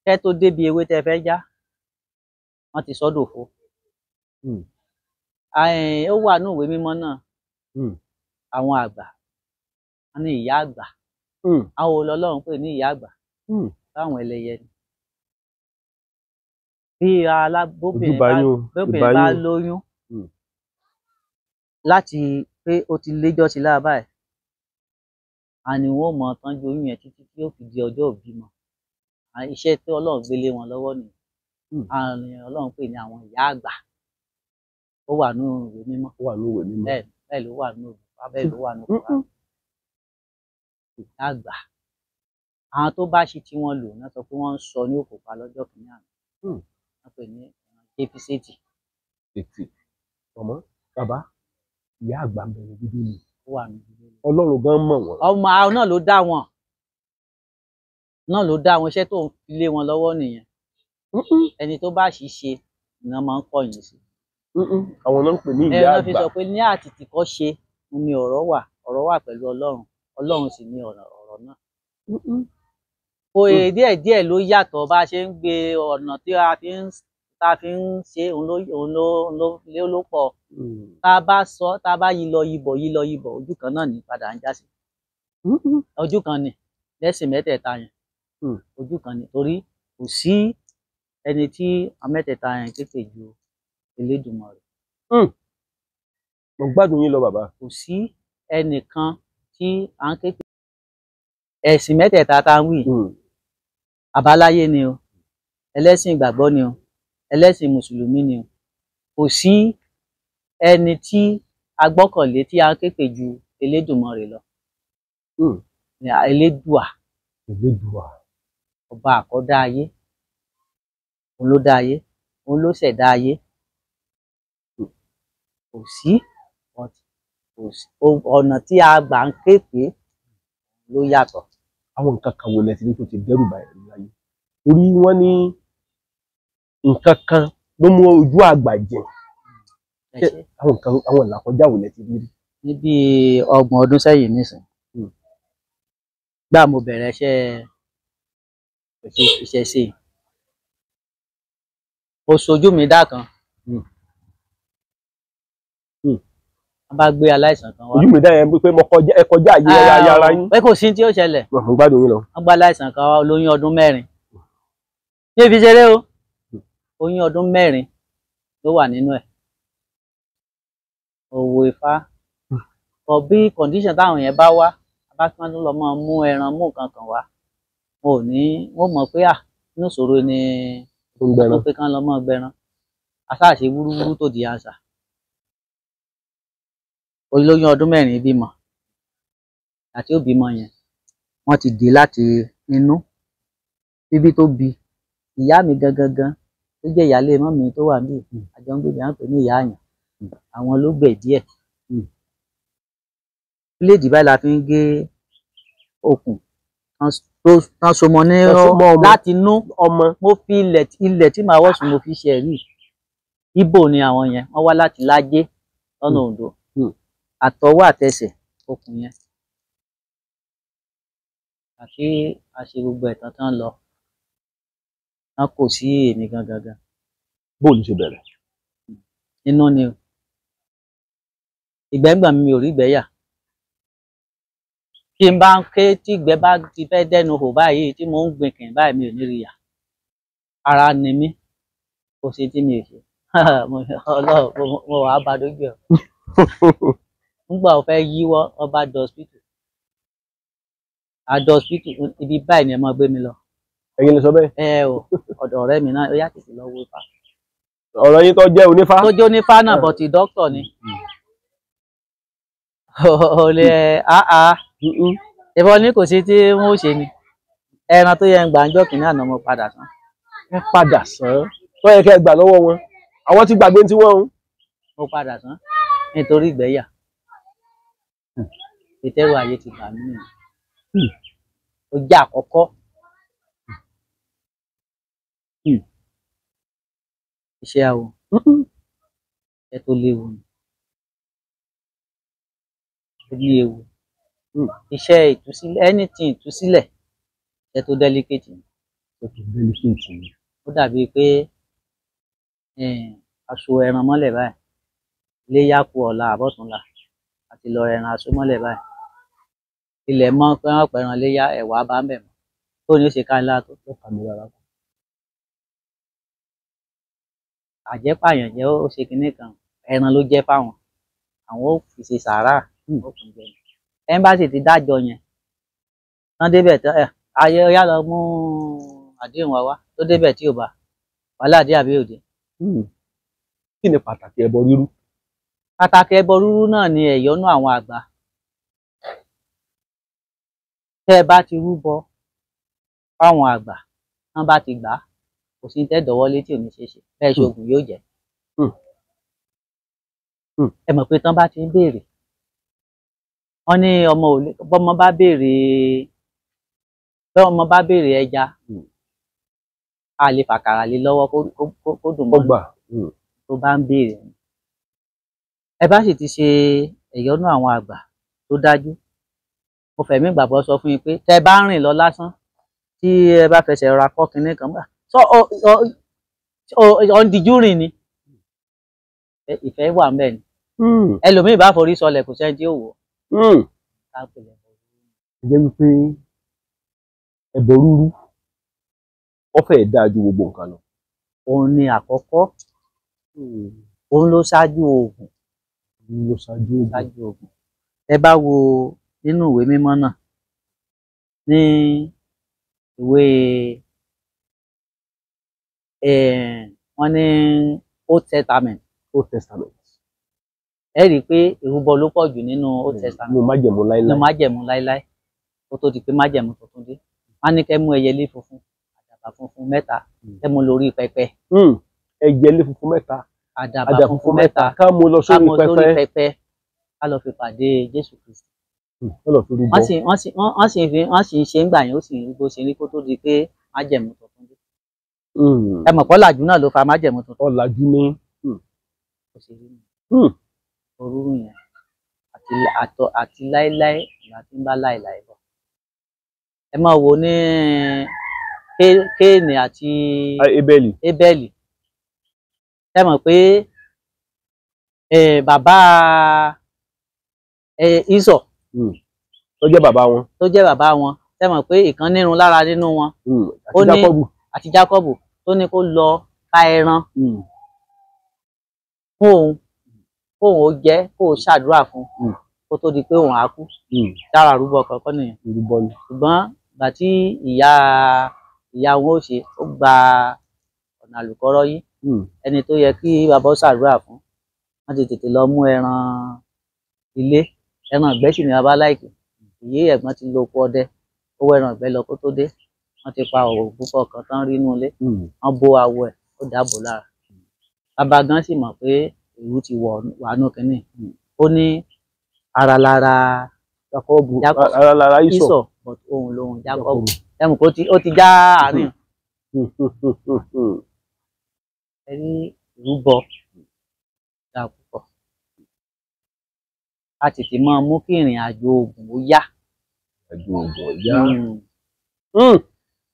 kẹ́ tó débi ewé tẹ́ ẹ fẹ́ já, wọ́n ti sọ́dọ̀ fó. Ó wà ní ìwé mímọ́ náà, àwọn àgbà, wọ́n ní ìyá àgbà. Àwọn Ọlọ́run pè ní ìyá àgbà láwọn ẹlẹ́yẹ ni. Bí bóbìnrin bá lóyún láti pé ó ti léjọ́ sí lára báyìí, àní wọn ò mọ tọ́jú oyún yẹn títí tí ó fi di ọjọ́ ìbímọ. Iṣẹ́ tí Ọlọ́run gbélé wọn lọ́wọ́ nìyẹn. Àwọn Ọlọ́run pè ní àwọn ìyá àgbà. Ó wà ní ìwé mímọ́. Ó wà ní ìwé mímọ́. Bẹ́ẹ̀ ló wà ní òbí, bẹ́ẹ̀ ló wà ní òbí. Ìyá àgbà. Àwọn tó bá ṣe tí wọ́n lò náà sọ pé wọ́n ń sọ ní òkùnfà lọ́jọ́ kìíní àná. Wọ́n pè ní Jẹ́físétì. Ọmọ, bàbá, ìyá àgbà ń bẹ̀rẹ̀ Bíbélì. Ó wà ní Bíbélì. Ọlọ́run gan mọ̀ wọ́n. Ọmọ àwọn náà ló dá wọn. Náà ló dá wọn, iṣẹ́ tó ń fi lé wọn lọ́wọ́ nìyẹn. Ẹni tó bá ṣìṣe ni wọ́n máa ń kọ̀yìn sí. Àwọn náà ń pè ní ìyá àgbà. Ẹ̀rọ fi sọ pé ní àtìtìkọ́ ṣe ni ọ̀rọ̀ wà pẹ̀lú Ọlọ́run. Ọlọ́run sì ni ọ̀rọ̀ náà. Òye díẹ̀díẹ̀ ló yàtọ̀ bá ṣe ń gbé ọ̀nà tí a fi ń ṣe òun ló pọ̀. Tá a bá sọ, tá a bá yí lọ yíbọ̀, ojú kan náà ní padà ń já sí. Ojú kan ni lẹ́sìn mẹ́tẹ̀ẹ̀ta yẹn. Ojú kan ni torí kò sí ẹni tí àwọn mẹ́tẹ̀ẹ̀ta yẹn képe ju Elédùmarè. Mo gbádùn yín lọ bàbá. Kò sí ẹnìkan tí à ń képe. Ẹ̀sìn mẹ́tẹ̀ẹ̀ta tá ń wí, àbáláyé ni o, ẹlẹ́sìn ìgbàgbọ́ ni o, ẹlẹ́sìn mùsùlùmí ni o. Kò sí ẹni tí agbọ́kànlé tí a képe ju Elédùmarè lọ. Elédùà ọba àkọ́dá ayé, òun ló dá ayé, òun ló ṣẹ̀dá ayé. Kò sí ọ̀nà tí a gbà ń ké pé ló yàtọ̀. Àwọn nǹkan kan wo lẹ ti rí tó ti dẹ́rù bà yín láyé? Torí wọ́n ní nǹkan kan ló mú ojú àgbà jìn. Àwọn ìlàkọjá wo lẹ ti rí? Ní bí 30 ọdún sẹ́yìn nísìn, gbà mo bẹ̀rẹ̀ iṣẹ́ ṣe, mo sojú mi dá kan. Wọ́n bá gbé aláìsàn kan wá. Ojú mi dá yẹn pé ẹ kọjá àyè ara yín. Pé kò sí tí ó ṣẹlẹ̀. Mo gbádùn yín lọ. Wọ́n gba aláìsàn kan wá olóyún ọdún 4. Ní ibi ṣeré o, oyún ọdún 4 ló wà nínú ẹ̀. Òwò Ifá. Kò bí condition táwọn yẹn bá wá, bá kí wọ́n lọ máa mú ẹran mú nǹkan kan wá. Wọ́n mọ̀ pé inú ìṣòro ni ó pé kán lọ mọ́ gbẹran. Aṣáàṣe wúrúwúrú tó di àṣà. Olóyún ọdún 4 bímọ. Àti ó bímọ yẹn, wọ́n ti dè láti inú. Bíbí tó bí ìyá mi gangan tó jẹ́ ìyálé mọ́mì tó wà níbí, àjọ ń gbé à ń pè ní ìyá àyàn. Àwọn ló gbẹ̀ díẹ̀. Bíléèdì báyìí la fi ń gé okùn tán so mọ́ ní láti inú ọmọ. Mo fi ilẹ̀ tí màá wọ̀sùn mo fi ṣe ẹ̀rí. Ìgbò ni àwọn yẹn, wọ́n wá láti Lájé lọ́nà Oǹdó. Àtọwọ́ àtẹsẹ̀ okùn yẹn. Àti a ṣe gbogbo ẹ̀tàn tán lọ. Wọ́n kò sí èmi gangan. Bóòlù ṣe bẹ̀rẹ̀? Inú ni o. Ìgbẹ́ngbọ̀n mi ò rí ìgbẹ́yà. Tí n bá ń ké tí ìgbẹ́ bá ti fẹ́ dẹ́nu hò báyìí tí mò ń gbin kìn báyìí mi ò ní rí yà. Ara ni mí. Kò sí tí mi ò ṣe. Ọlọ́run mo wà á bá dójú ẹ̀. Nígbà ó fẹ́ yíwọ́ ọba dọ̀sítù. Àdọ̀sítù ibi báyìí ni ẹ máa gbé mi lọ. Ẹ̀yin lè sọ bẹ́ẹ̀? O ọ̀dọ̀ ọ̀rẹ́ mi náà ó yá tètè lọ wo Ifá. Ọ̀rọ̀ yín tó jẹ́ onífá? Tó jẹ́ onífá náà bọ̀tì dókítà ni. Ìbọn ní kò sí tí wọ́n ó ṣe ni. Ẹran tó yẹ ń gbàǹjọ́ kìíní àná mo padà san. Ẹ padà san? Tó yẹ kẹ́ ẹ gbà lọ́wọ́ wọn. Àwọn ti gbàgbé tí wọ́n ń. Mo padà san nítorí ìgbẹ́yà. Ìtẹ́rù ayé ti bà mí nìyẹn. Ó jẹ́ àkọ́kọ́. Iṣẹ́ awo. Iṣẹ́ tó léwu ni. Ó ní ewu. Iṣẹ́ ìtúsílẹ̀ anything ìtúsílẹ̀ iṣẹ́ tó delicate ni. Ó dàbí pé aṣọ ẹran mọ́lẹ̀ báyìí. Iléyá kù ọ̀la àbọ̀túnla àti lọ ẹran aṣọ mọ́lẹ̀ báyìí. Ilẹ̀ mọ́ pé wọ́n pẹ̀ràn léyá ẹ̀wà bá ń bẹ̀ mọ́. Tó ní ó ṣe ká ńlá tó. Àjẹpàyàn jẹ́ ó ṣe kinní kan ẹran ló jẹ́ fáwọn. Àwọn ó fi ṣe sàárà. Ẹ́mbásì ti dájọ́ yẹn. Tán débẹ̀ tán ayé ọyá lọ mú àdéhùn wá tó débẹ̀ tí ò bá wàhálà dé àbí òde. Kí ni pàtàkì ẹbọ rírú? Pàtàkì ẹbọ rírú náà ni ẹ̀yọ́nú àwọn àgbà. Tẹ́ ẹ bá ti rúbọ fáwọn àgbà, tán bá ti gbà á, kò sí tẹ́ dọ̀wọ́lé tí ò ní ṣe ṣe. Bẹ́ẹ̀ ṣoògùn yóò jẹ́. Ẹ mọ̀ pé tán bá ti ń béèrè. Wọ́n ní bọ́mọ bá béèrè ẹja, a lè fàkàrà lé lọ́wọ́ kó dùn mọ́ tó bá ń béèrè. Ẹ bá sì ti ṣe ẹ̀yọ́nú àwọn àgbà tó dájú. Mo fẹ̀mí ìgbàgbọ́ sọ fún yín pé tẹ́ ẹ bá ń rìn lọ lásán tí ẹ bá fẹsẹ̀ ra kọ́ kinní kan gbà. Ọ̀ǹdìjú rìn ni. Ìfẹ́ wà ń bẹ̀ ni. Ẹlòmíì bá forí sọlẹ̀ kò sẹ́ni tí ó wò ó. Jẹ́ wípé ẹbọ rúrú ó fẹ́ dáa ju gbogbo nǹkan lọ. Òun ni àkọ́kọ́. Òun ló ṣáájú oògùn. Ẹ bá wo nínú ìwé mímọ́ náà ní ìwé wọ́n ní Old Testament. ẹ rí i pé ìrúbọ ló pọ̀ jù nínú Old Testament nínú májẹ̀mú nínú láíláí. májẹ̀mú láíláí kó tó di pé májẹ̀mú tuntun dé. Wọ́n á ní kẹ́ mú ẹyẹlé funfun àdàbà funfun 3 kẹ́ mú lórí pẹpẹ. Ẹyẹlé funfun 3 àdàbà funfun 3 ká mú lọ sórí pẹpẹ ká lọ fi pàdé Jésù Kristi. wọ́n lọ fi rúbọ. wọ́n sì ń ṣe ń gbà yẹn ó sì ń bó ṣe rí kó tó di pé májẹ̀mú tuntun dé. ẹ mọ̀ pé ọ̀làjú náà ló fa májẹ̀mú tuntun. ọ̀làjú ní. Ó ṣe rí orúurú yẹn àti láíláí láti ń bá láíláí bọ̀. Ẹ máa wo ní Kéènì àti Ébẹ́lì. Ẹ mọ̀ pé bàbá Ísọ̀ tó jẹ́ bàbá wọn. Ẹ mọ̀ pé ìkan nírun lára nínú wọn àti Jákọ́bù tó ní kó lọ ká ẹran fún òun ó jẹ kó o ṣàdúrà fún kó tó di pé òun á kú. Dára rúbọ kankan nìyẹn. Ṣùgbọ́n ìgbà tí ìyá wọn ó ṣe ó gba ọ̀nà àlùkọ́rọ́ yìí ẹni tó yẹ kí bàbá ó ṣàdúrà fún wọ́n ti tètè lọ mú ẹran ilé, ẹran ìgbẹ́ sì ni bàbá láìkì. Ìyé ẹ̀gbọ́n ti lo oko ọdẹ ó wọ ẹran ìgbẹ́ lọ kó tó dé. Wọ́n ti pa òbúkọ kan tán rí inú ilé, wọ́n bó awọ ẹ̀ ó dàbò lára. Bàbá gan sì mọ̀ pé ìrú ti wà nù kínní. Ó ní ara lára Ísọ̀ but òun lòun Jákọ́bù. Ẹ mọ̀ pé ó ti já àárín. Ẹ rí ìrúbọ dáa púpọ̀. A tètè máa mú kí ìrìn àjò ogun ó yá.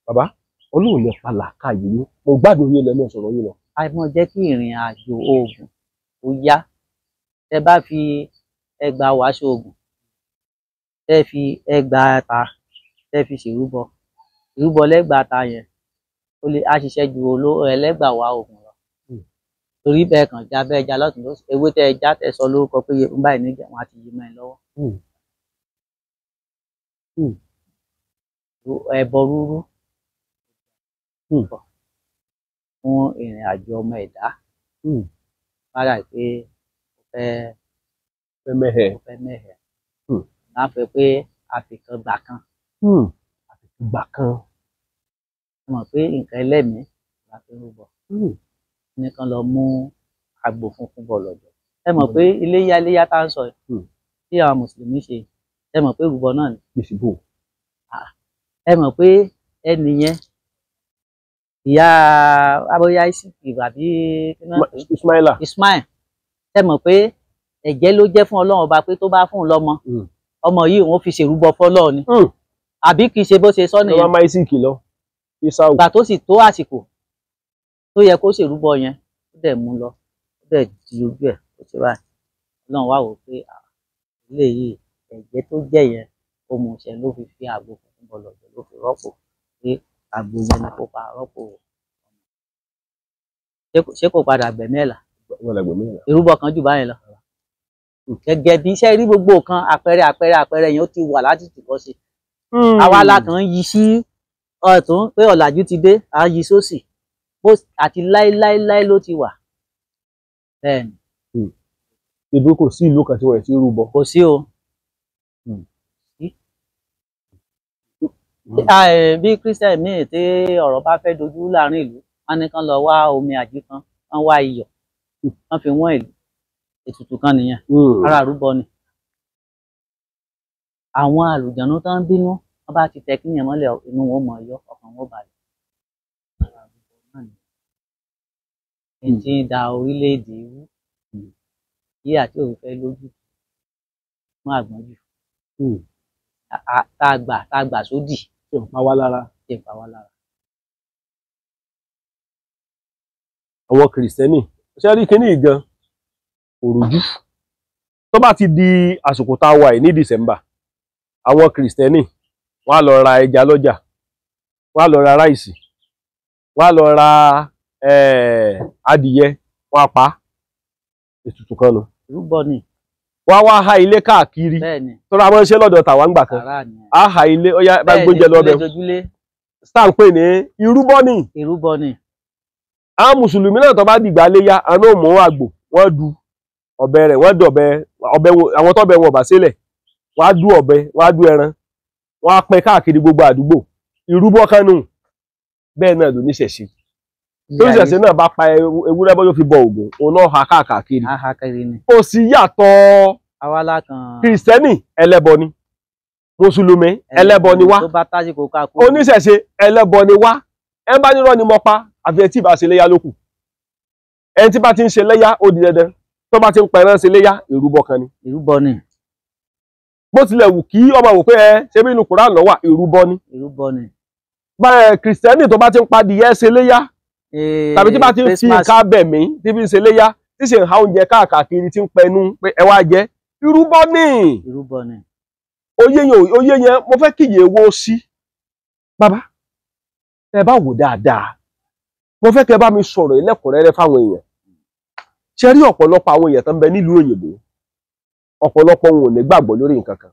Bàbá Ọlọ́run lè pa làákàyè yín, mo gbádùn yín lẹ́nu sọ̀rọ̀ yín lọ. A mọ̀ jẹ́ kí ìrìn àjò ogun ó yá. Tẹ bá fi ẹgbà wàásù ogun, tẹ fi ẹgbà ata, tẹ fi ṣèrúbọ, ìrúbọ lẹ́gbàá ata yẹn á ṣiṣẹ́ ju ẹlẹ́gbà wá ogun lọ. Torí bẹ́ẹ̀ kàn já bẹ́ẹ̀ já lọ́tún lọ́sùn, ewé tẹ já tẹ sọ lórúkọ pé ń báyìí níjà wọn á ti yí mọ́ ẹ lọ́wọ́. Ẹbọ rúrú fún ìrìn àjò ọmọ ẹ̀dá. Bára pé ó fẹ́ mẹ́hẹ̀. Láfẹ́ pé àfikàn gbà kan. Ẹ mọ̀ pé nǹkan ẹlẹ́mìí la fi rúbọ. Nìkan lọ mú àgbò funfun bọ̀ lọ́jọ́. Ẹ mọ̀ pé iléyá tá ń sọ yìí tí àwọn mùsùlùmí ṣe, ẹ mọ̀ pé rúbọ náà ni. Ẹ mọ̀ pé ẹni yẹn ìyá abóyá àbí Ismail. Ẹ mọ̀ pé ẹ̀jẹ́ ló jẹ́ fún Ọlọ́run ọba pé tó bá fún un lọ́mọ ọmọ yìí òun fi ṣèrúbọ fọ́lọ́run ni. Àbí kì í ṣe bó ṣe sọ nìyẹn. Ìgbà tó sì tó àsìkò tó yẹ kó ṣèrúbọ yẹn ó dẹ̀ mú lọ ó dẹ̀ di ojú ẹ̀ ó ṣe báyìí. Ọlọ́run wá wò pé ilé yìí ẹ̀jẹ̀ tó jẹ́ yẹn ó mú ṣẹ ló fi àgbo funfun bọ̀ lọ́jọ́ ló fi rọ́pò pé àgbo yẹn ni kó pa rọ́pò. Ṣé kò padà gbẹ̀mí ẹ̀ là? Ìrúbọ kan jù báyìí lọ. Gẹ́gẹ́ bí iṣẹ́ rí gbogbo kan àpẹẹrẹ yẹn ó ti wà láti tìkọ́ sí. Àwa la kàn ń yí sí ọ̀tún pé ọ̀làjú ti dé à ń yí sósì àti láíláíláí ló ti wà. Bẹ́ẹ̀ni. Ìbí kò sí ìlú kan tí wọ́n ti rúbọ. Kò sí o. Bí Christian míì tí ọ̀rọ̀ bá fẹ́ dojú láàrin ìlú wọ́n ní kán lọ wá omi àjíkan wọ́n wá iyọ̀ wọ́n fi wọ́n ìlú ètùtù kan nìyẹn ara rúbọ ni. Àwọn àlùjànnú tó ń bínú wọ́n bá ti tẹ kí yẹn mọ́lẹ̀ inú wọn mọ̀ yọ ọkàn wọn balẹ̀. Èyí tí ń da orílẹ̀-èdè wú yí àti òun fẹ́ lójú fún àgbọ̀njù tá a gbà sódì tí ò pa wá lára. Àwọn kìrìsìtẹ́nì ṣe rí kíní gan òròjú tó bá ti di àsìkò tá a wà yìí ní December àwọn kìrìsìtẹ́nì wọ́n á lọ ra ẹja lọ́jà, wọ́n á lọ ra ráìsì, wọ́n á lọ ra adìyẹ, wọ́n á pa ètùtù kan nù. Rúbọ ni. Wọ́n á wá ha ilé káàkiri tó ra mọ́ ṣe lọ́dọ̀ tàwa ń gbà kan á ha ilé ó yá bá gbóúnjẹ lọ́bẹ̀ star ń pè ní ìrúbọ ni. Àwọn mùsùlùmí náà tó bá dìgbà léyà àwọn ò mú àgbò wọ́n du ọ̀bẹ rẹ̀ wọ́n dọ̀bẹ ọ̀bẹ àwọn tọ́bẹ wọn bá sílẹ̀ wọ́n á dú ọ̀bẹ wọ́n á dú ẹran wọ́n á pín káàkiri gbogbo àdúgbò ìrúbọ kan nù bẹ́ẹ̀ náà ló níṣẹ̀ṣe tó níṣẹ̀ṣe náà bá pa ewúrẹ́ bọ́ yóò fi bọ Ògún òun náà ha káàkiri ni. kò sí yàtọ̀ awala kan kìrìsìtẹ́nì ẹlẹ́bọ ni mùsùlùmí ẹlẹ́bọ ni wá oníṣẹ̀ṣe ẹlẹ́bọ ni wá ẹ bá nírọ́ ni mo pa àfi ẹtí bá ṣe léyà lókù ẹni tí bá ti ń ṣe léyà ó di dandan tó bá ti ń pẹran ṣe léyà ìrúbọ kan ni. ìrúbọ ni. bó tilẹ̀ wù kí ọmọ wò pé ẹ ṣe bí inú Kùránì ló wà ìrúbọ ni. ìrúbọ ni. báyẹn kìrìsìtẹ́nì tó bá ti ń padìyẹ ṣe léyà tàbí tí bá ti ń fi nǹkan bẹ̀mí tí fi ń ṣe léyà tí ṣe ń ha oúnjẹ káàkiri tí ń pẹnu pé ẹ wá jẹ ìrúbọ ni. ìrúbọ ni. oyé yẹn mo fẹ́ kíyè wo sí bàbá ẹ bá wò dáadáa mo fẹ́ kẹ́ bá mi sọ̀rọ̀ ẹlẹ́kùnrẹ́rẹ́ fáwọn èèyàn ṣe rí ọ̀pọ̀lọpọ̀ àwọn èèyàn tó ń bẹ nílùú òyìnbó ọ̀pọ̀lọpọ̀ wọn ò ní gbàgbọ́ lórí nǹkan kan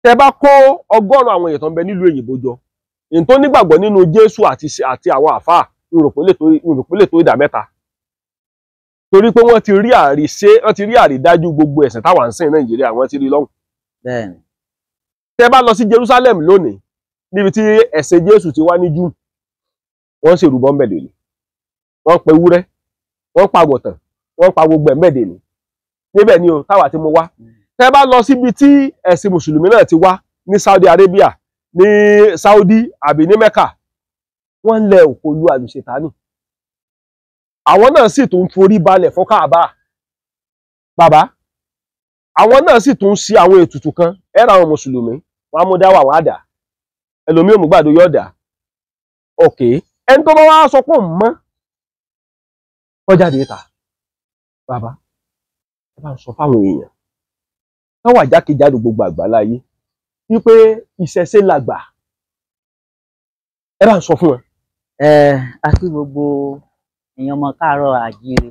tẹ́ bá kó 100 àwọn èèyàn tó ń bẹ nílùú òyìnbó jọ èyí tó nígbàgbọ́ nínú Jésù àti àwọn àfáà ìròpó lè tó ìdá 3 torí pé wọ́n ti rí àrídájú gbogbo ẹ̀sìn táwa ń sìn Nàìjíríà wọ́n ti rí lọ́hùn. bẹ́ẹ̀ni. tẹ́ bá lọ sí Jerusalem lónìí níbi tí ẹ̀sìn Jésù ti wá ní June wọ́n ṣe ìrúbọ ńbẹ̀ lónìí wọ́n pa ewúrẹ́ wọ́n pa àgùntàn wọ́n pa gbogbo ẹ̀ ńbẹ̀ lónìí níbẹ̀ ni o táwa ti mú wá. tẹ́ bá lọ síbi tí ẹ̀sìn mùsùlùmí náà ti wá ní Saudi Arabia ní Saudi àbí ní Mecca wọ́n ń lẹ òkò lu àlùṣetánì àwọn náà sì tún forí balẹ̀ fún Káàbà bàbá àwọn náà sì tún ṣe àwọn ètùtù kan ẹ̀rọ àwọn mùsùlùmí wọ́n á mú dáwà wọ́n á dà ẹlòmíì òmùgbàdo yóò dà òkè ẹni tó bá wá sọ pé òun mọ́ kọjá dé ta bàbá ẹ bá ń sọ fáwọn èèyàn káwà jákèjádò gbogbo àgbáláyé wípé ìṣẹ̀ṣe làgbà ẹ bá ń sọ fún wọn. a kí gbogbo èèyàn ọmọ káàárọ̀ àjíire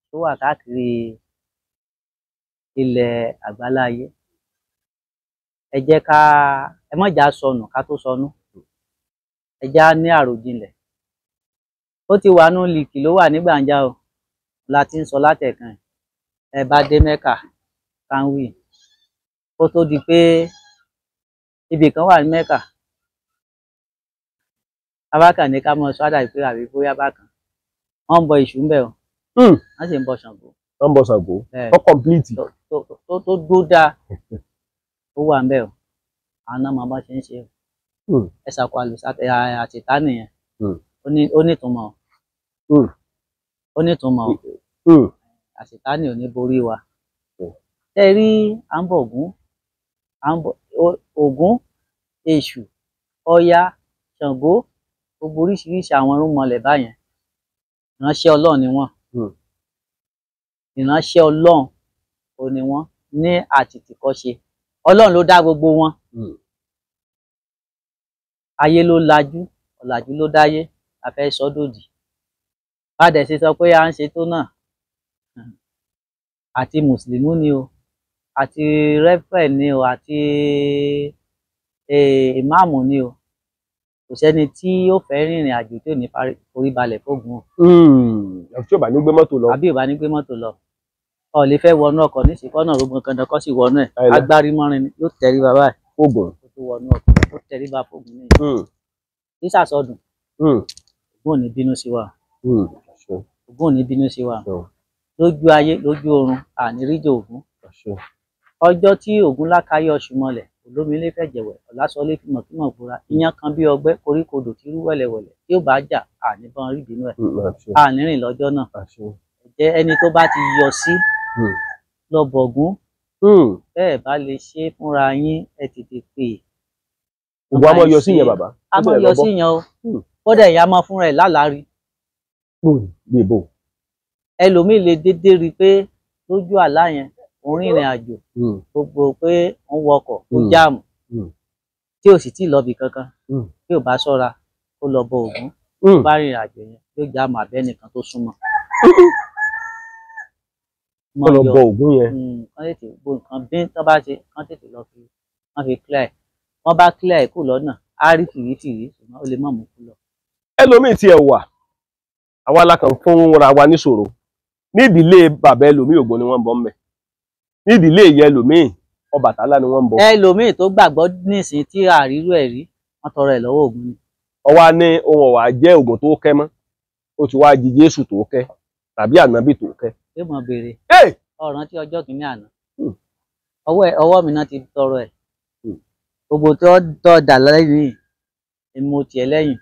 tó wà káàkiri ilẹ̀ àgbáláyé ẹ jẹ́ ká ẹ má jà sọnù ká tó sọnù ẹ já ní àròjinlẹ̀ ó ti wà nù líìkì ló wà ní gbàǹjà o la ti ń sọ látẹ̀kan ẹ bá dé Mẹ́kà kanwi ó tó di pé ibì kan wà ní Mẹ́kà abákà ní ká mọ sọ́dà pé àbí bóyá bákan wọ́n ń bọ ìṣù ń bẹ̀ o wọ́n sì ń bọ Ṣàngó. wọ́n ń bọ Ṣàngó tó kọ̀m̀plìtì. tó dó dáa ó wà ń bẹ̀ o àwọn náà máa bá ṣe ń ṣe o ẹ ṣàkó àṣetá nìyẹn ó nítumọ̀ ó nítumọ̀ àṣetánì ò ní borí wa ẹ rí à ń bọ Ògún Èṣù Ọya Ṣàngó gbogbo oríṣiríṣi àwọn irúnmọlẹ̀ báyẹn ìránṣẹ́ Ọlọ́run ni wọ́n ìránṣẹ́ Ọlọ́run ò ní wọ́n ní àtìtìkọ́ṣe Ọlọ́run ló dá gbogbo wọn ayé ló lajú ọ̀làjú ló dáyé a fẹ́ sọdòdì bá dẹ̀ ṣe sọ pé à ń ṣe tó náà àti mùsùlùmí ni o àti rẹ́fẹ̀ ni o àti ìmáàmù ni o kò sẹ́ni tí ó fẹ́ rìnrìn àjò tí ò ní forí balẹ̀ fógun o. tí ò bá ní gbé mọ́tò lọ. àbí ò bá ní gbé mọ́tò lọ ọ lè fẹ́ wọnú ọkọ̀ níṣìkọ́ náà rogun kankan kọ́ sí wọnú ẹ̀ agbárí mọ́rin ni yóò tẹrí bàbá ẹ̀ fógun kó tó wọnú ọkọ̀ ó tẹrí bá fógun ní ìlú kí sàsọdùn Ògún ò ní bínú sí wa Ògún ò ní bínú sí wa lójú ayé lójú ọ̀run àníríjọ Ògún ọjọ́ tí Ògún lákàáyé Ọ̀ṣun mọ́lẹ̀ olómìnira fẹ̀jẹ̀wẹ̀ ọ̀làsọlé fìmọ̀ kímọ̀ gbóra iyán kan bí ọgbẹ́ koríkodò tí rú wẹ̀lẹ̀wẹ̀lẹ̀ tí ó bá jà àníbọn rí bínú ẹ̀ ànírìn lọ́jọ́ náà jẹ́ ẹni tó bá ti yọ sí lọ́bọ̀gún bẹ́ẹ̀ bá lè ṣe fúnra yín ẹ tètè pè é. Ògún a máa yọ sí yẹn bàbá. a máa yọ sí yẹn o kódà ìyá máa fúnra ẹ̀ lálàárí. bíbò. ẹlòmíì lè dédé rí i pé lójú àlá yẹn òun rìnrìn àjò gbogbo pé òun wọkọ̀ ó jáàmù tí ò sì tí ì lọ́bì kankan tí ò bá ṣọ́ra ó lọ bọ Ògún tó bá rìnrìn àjò yẹn yóò jáàmù abẹ́nìkan tó súnmọ́. ó lọ bọ Ògún yẹn. kán tètè gbogbo nǹkan bí tán bá ṣe kán tètè lọ fi wọ́n fi clear ẹ̀ wọ́n bá clear ẹ̀ kù lọ́nà á rí tìrítìrí ṣùgbọ́n ó lè má mú kú lọ. ẹlòmíì tiẹ̀ wà àwa la kàn fún ra wa níṣòro ní ìdílé bàbá ẹlòmíì Ògún ni wọ́n ń bọ ńbẹ̀, ní ìdílé ìyá ẹlòmíì Ọbàtálá ni wọ́n ń bọ. ẹlòmíì tó gbàgbọ́ nísìn tí àrírú ẹ̀ rí wọ́n tọrọ ẹ̀ lọ́wọ́ Ògún ni. Ọwá ní ohun ọ̀wà jẹ́ Ògún tó kẹ́ mọ́, ó ti wá di Jésù tó kẹ́ tàbí ànábì tó kẹ́. ṣé mo béèrè Hey! ọ̀ràn tí ọjọ́ kìíní àná ọwọ́ mi náà ti tọrọ ẹ̀ gbogbo tó dà lẹ́yìn èmi mo tiẹ̀ lẹ́yìn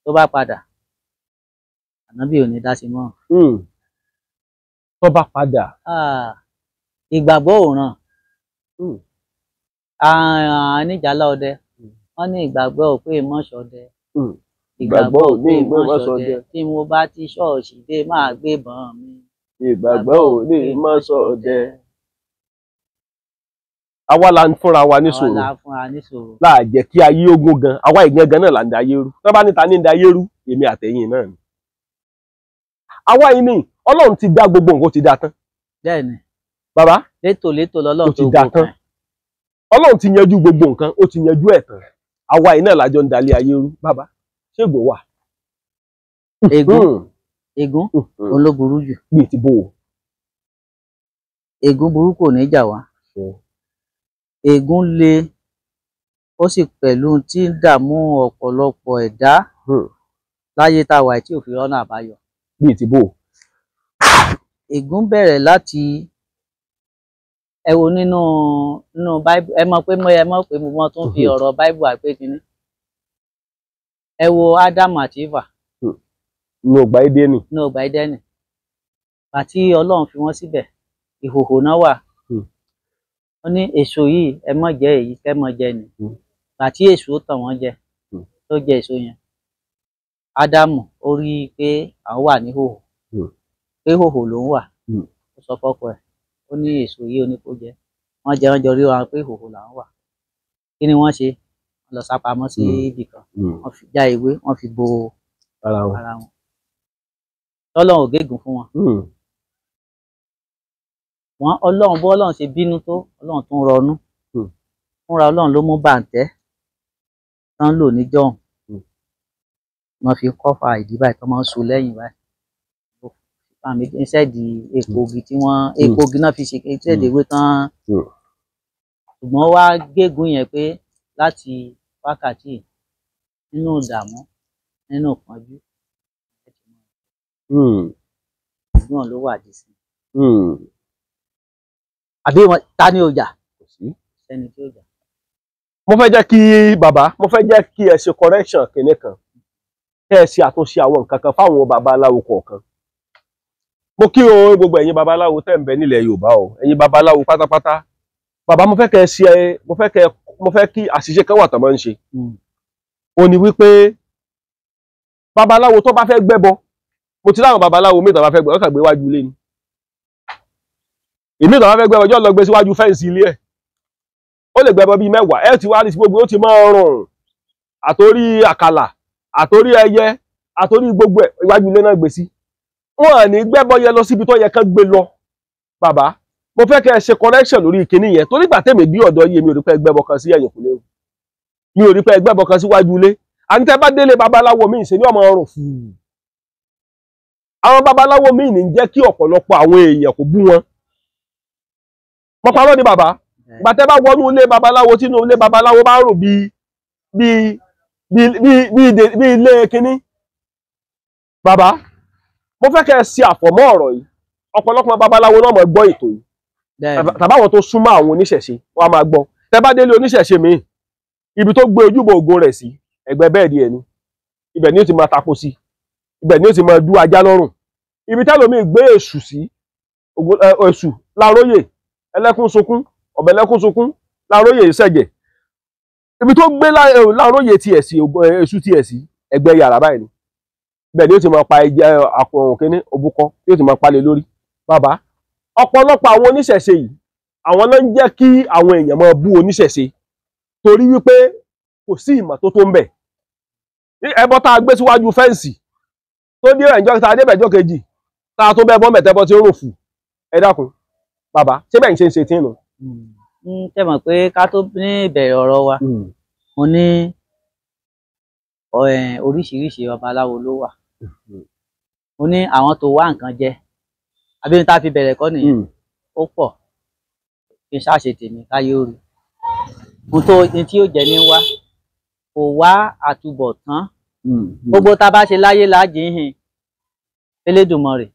tó bá padà ànábì ò ní dá sí mọ́. Tó bá padà. Ìgbàgbọ́ ò ràn. Níjàlá ọdẹ wọ́n ní ìgbàgbọ́ ò pé mọ́ṣọdẹ. Ìgbàgbọ́ ò ní mọ́ṣọdẹ. Tí mo bá ti ṣọ́ọ̀ṣì dé máa gbé bọn mi. Ìgbàgbọ́ ò ní mọ́ṣọdẹ. Àwa la ń fúnra wa níṣòro. Àwa la fúnra níṣòro. Láà jẹ́ kí ayé ogun gan, àwa ìgangan náà là ń da ayé rú. Tó bá níta ní ń da ayé rú, èmi àtẹ̀yìn náà ni. Àwa yìí ni Ọlọ́run ti dá gbogbo nǹkan, ó ti dá tán. Bẹ́ẹ̀ni. Bàbá. Létò lọ́lọ́run tó dá tán. Ọlọ́run ti yanjú gbogbo nǹkan, ó ti yanjú ẹ̀ tán. Àwa yìí náà lájọ ń dalé ayé rú. Bàbá, ṣé ègún wà? Ègún olóburú jù. Bíi ti bò ó. Ègún burúkú ò ní jà wá. Ègún le ó sì pẹ̀lú tí ń dààmú ọ̀pọ̀lọpọ̀ ẹ̀dá láyé tá a wà tí ò fi rọ́nà àbáyọ. Bíi ti bò ó. Ègún bẹ̀rẹ̀ láti ẹ wo nínú Báíbù, ẹ mọ̀ pé mo tún fi ọ̀rọ̀ Báíbù àpé kínní. Ẹ wo Ádámù àti Éfà. Ní ọgbà Édẹ́nì. Ní ọgbà Édẹ́nì. Àti Ọlọ́run fi wọ́n síbẹ̀, ìhòhò náà wà. Ó ní èso yìí ẹ má jẹ èyí kẹ́ má jẹ ni. Àti èso ó tàn wọ́n jẹ tó jẹ èso yẹn. Ádámù ó rí i pé àwọn wà ní hòhò, pé hòhò ló ń wà. Ó sọ fọ́kọ ẹ̀, ó ní èso yìí ó ní kó jẹ. Wọ́n jẹ wọ́n jọ rí wọn pé hòhò làwọn wà. Kí ni wọ́n ṣe? Wọ́n lọ sápamọ́ sí ibì kan. Wọ́n fi já ewé, wọ́n fi bo ara wọn. Ọlọ́run ò gégùn fún wọn. Ọlọ́run bó Ọlọ́run ṣe bínú tó, Ọlọ́run tún rọnú. Fúnra Ọlọ́run ló mú bàǹtẹ́ tán lò níjọ́hun. Wọ́n fi kọ́fà ìdí báyìí tó máa ń so lẹ́yìn báyìí. Iṣẹ́ di egbògi tí egbògi náà fi ṣe iṣẹ́ ìdèwé tán. Ṣùgbọ́n wá gégùn yẹn pé láti wákàtí nínú ìdààmú, nínú ìpọ́njú. Ẹ̀gbọ́n ló wà dì sí. Àbí ta ni ó jà? Kò sí. Ẹni tí ó jà. Mo fẹ́ jẹ́ kí bàbá, mo fẹ́ jẹ́ kí ẹ ṣe correction kìíní kan. Kẹ́ ẹ ṣe àtúnṣe àwọn nǹkan kan fáwọn babaláwo kọ̀ọ̀kan. Mo kí o gbogbo ẹ̀yin babaláwo tẹ́ ń bẹ nílẹ̀ Yorùbá o, ẹ̀yin babaláwo pátápátá. Bàbá mo fẹ́ kẹ́ ẹ ṣe, mo fẹ́ kí àṣìṣe kan wà tán máa ń ṣe. Ó ní wípé babaláwo tó bá fẹ́ gbẹ́bọ, mo ti láwọn babaláwo mi tó bá fẹ́ gbẹ́bọ, ó kàn gbé wájú ilé ni. Èmi tó bá fẹ́ gbẹ́bọ, yóò lọ gbé síwájú fẹ́ǹsì ilé ẹ̀. Ó lè gbẹ́bọ bíi 10, ẹ ti wá rí sí gbogbo ó ti máa rùn. Àtórí àkàlà, àtórí ẹyẹ, àtórí gbogbo ẹ̀ iwájú ilé náà gbé sí. Wọ́n à ní gbẹ́bọ yẹn lọ síbi tó yẹ kán gbé lọ. Bàbá, mo fẹ́ kẹ́ ẹ ṣe correction lórí ìkíní yẹn torí ìgbà tèmi bí ọ̀dọ́ yìí mi ò rí pé gbẹ́bọ kan sí ẹ̀yìnkùlé o. Mi ò rí pé gbẹ́bọ kan síwájú ilé. Àní tẹ́ bá délé babaláwo míì ṣe ní ọmọ ọrùn fún. Àwọn babaláwo míì ní jẹ́ kí ọ̀pọ̀lọpọ̀ àwọn èèyàn kò bú wọn. Mo parọ́ ni bàbá. Ìgbà tẹ́ bá wọnú ilé babaláwo tínú ilé babaláwo bá rò bí ilé kíní. Bàbá, mo fẹ́ kẹ́ ẹ ṣe àfọ̀mọ́ ọ̀rọ̀ yìí. Ọ̀pọ̀lọpọ̀ babaláwo náà mọ̀ gbọ́ ètò yìí. Tàbáwọn tó súnmọ́ àwọn oníṣẹ̀ṣe wọ́n á máa gbọ́. Tẹ́ bá délé oníṣẹ̀ṣe míì, ibi tó gbé ojúbọ ògo rẹ̀ sí, ẹ̀gbẹ́ bẹ́ẹ̀dì ẹ̀ ni. Ibẹ̀ ni ó ti máa tako sí. Ibẹ̀ ni ó ti máa dú ajá lọ́rùn. Ibi tẹ́lòmíì gbé èṣù sí, èṣù láróyè, ẹlẹ́kún sunkún, ọ̀bẹ̀lẹ́kún sunkún, láróyè ìṣẹ̀jẹ̀. Ibi tó gbé láróyè tiẹ̀ sí, èṣù tiẹ̀ sí, ẹ̀gbẹ́ yàrá báyìí ni. Ibẹ̀ ni ó ti máa pa ẹ̀jẹ̀ àpòrùn kíní òbúkọ, tí ó ti máa palẹ̀ lórí. Bàbá, ọ̀pọ̀lọpọ̀ àwọn oníṣẹ̀ṣe yìí, àwọn náà ń jẹ́ kí àwọn èèyàn máa bú oníṣẹ̀ṣe. Torí wípé kò sí ìmọ́tótó ń bẹ̀. Ẹbọ tá a gbé síwájú fẹ́ǹsì tó dé ẹ̀jọ́ tá a débẹ̀ ẹjọ́ kejì tá a tó bẹ́ bọ́ mẹ̀tẹ́bọ́ tí ó rò fù. Ẹ dákun bàbá ṣé bẹ́ẹ̀ ń ṣe tí nù. Ṣé mọ̀ pé ká tó ní ìbẹ̀rẹ̀ ọ̀rọ̀ wa mo ní oríṣiríṣi babaláwo ló wà. Mo ní àwọn tó wá nǹkan jẹ àbí ní tá fi bẹ̀rẹ̀ kọ́ nìyẹn ó pọ̀ kí n ṣàṣe tèmi káyé ó rí ohun tí yóò jẹ ní wá kò wá àtúbọ̀tán gbogbo tá a bá ṣe láyé láàjì ń hìn Elédùmarè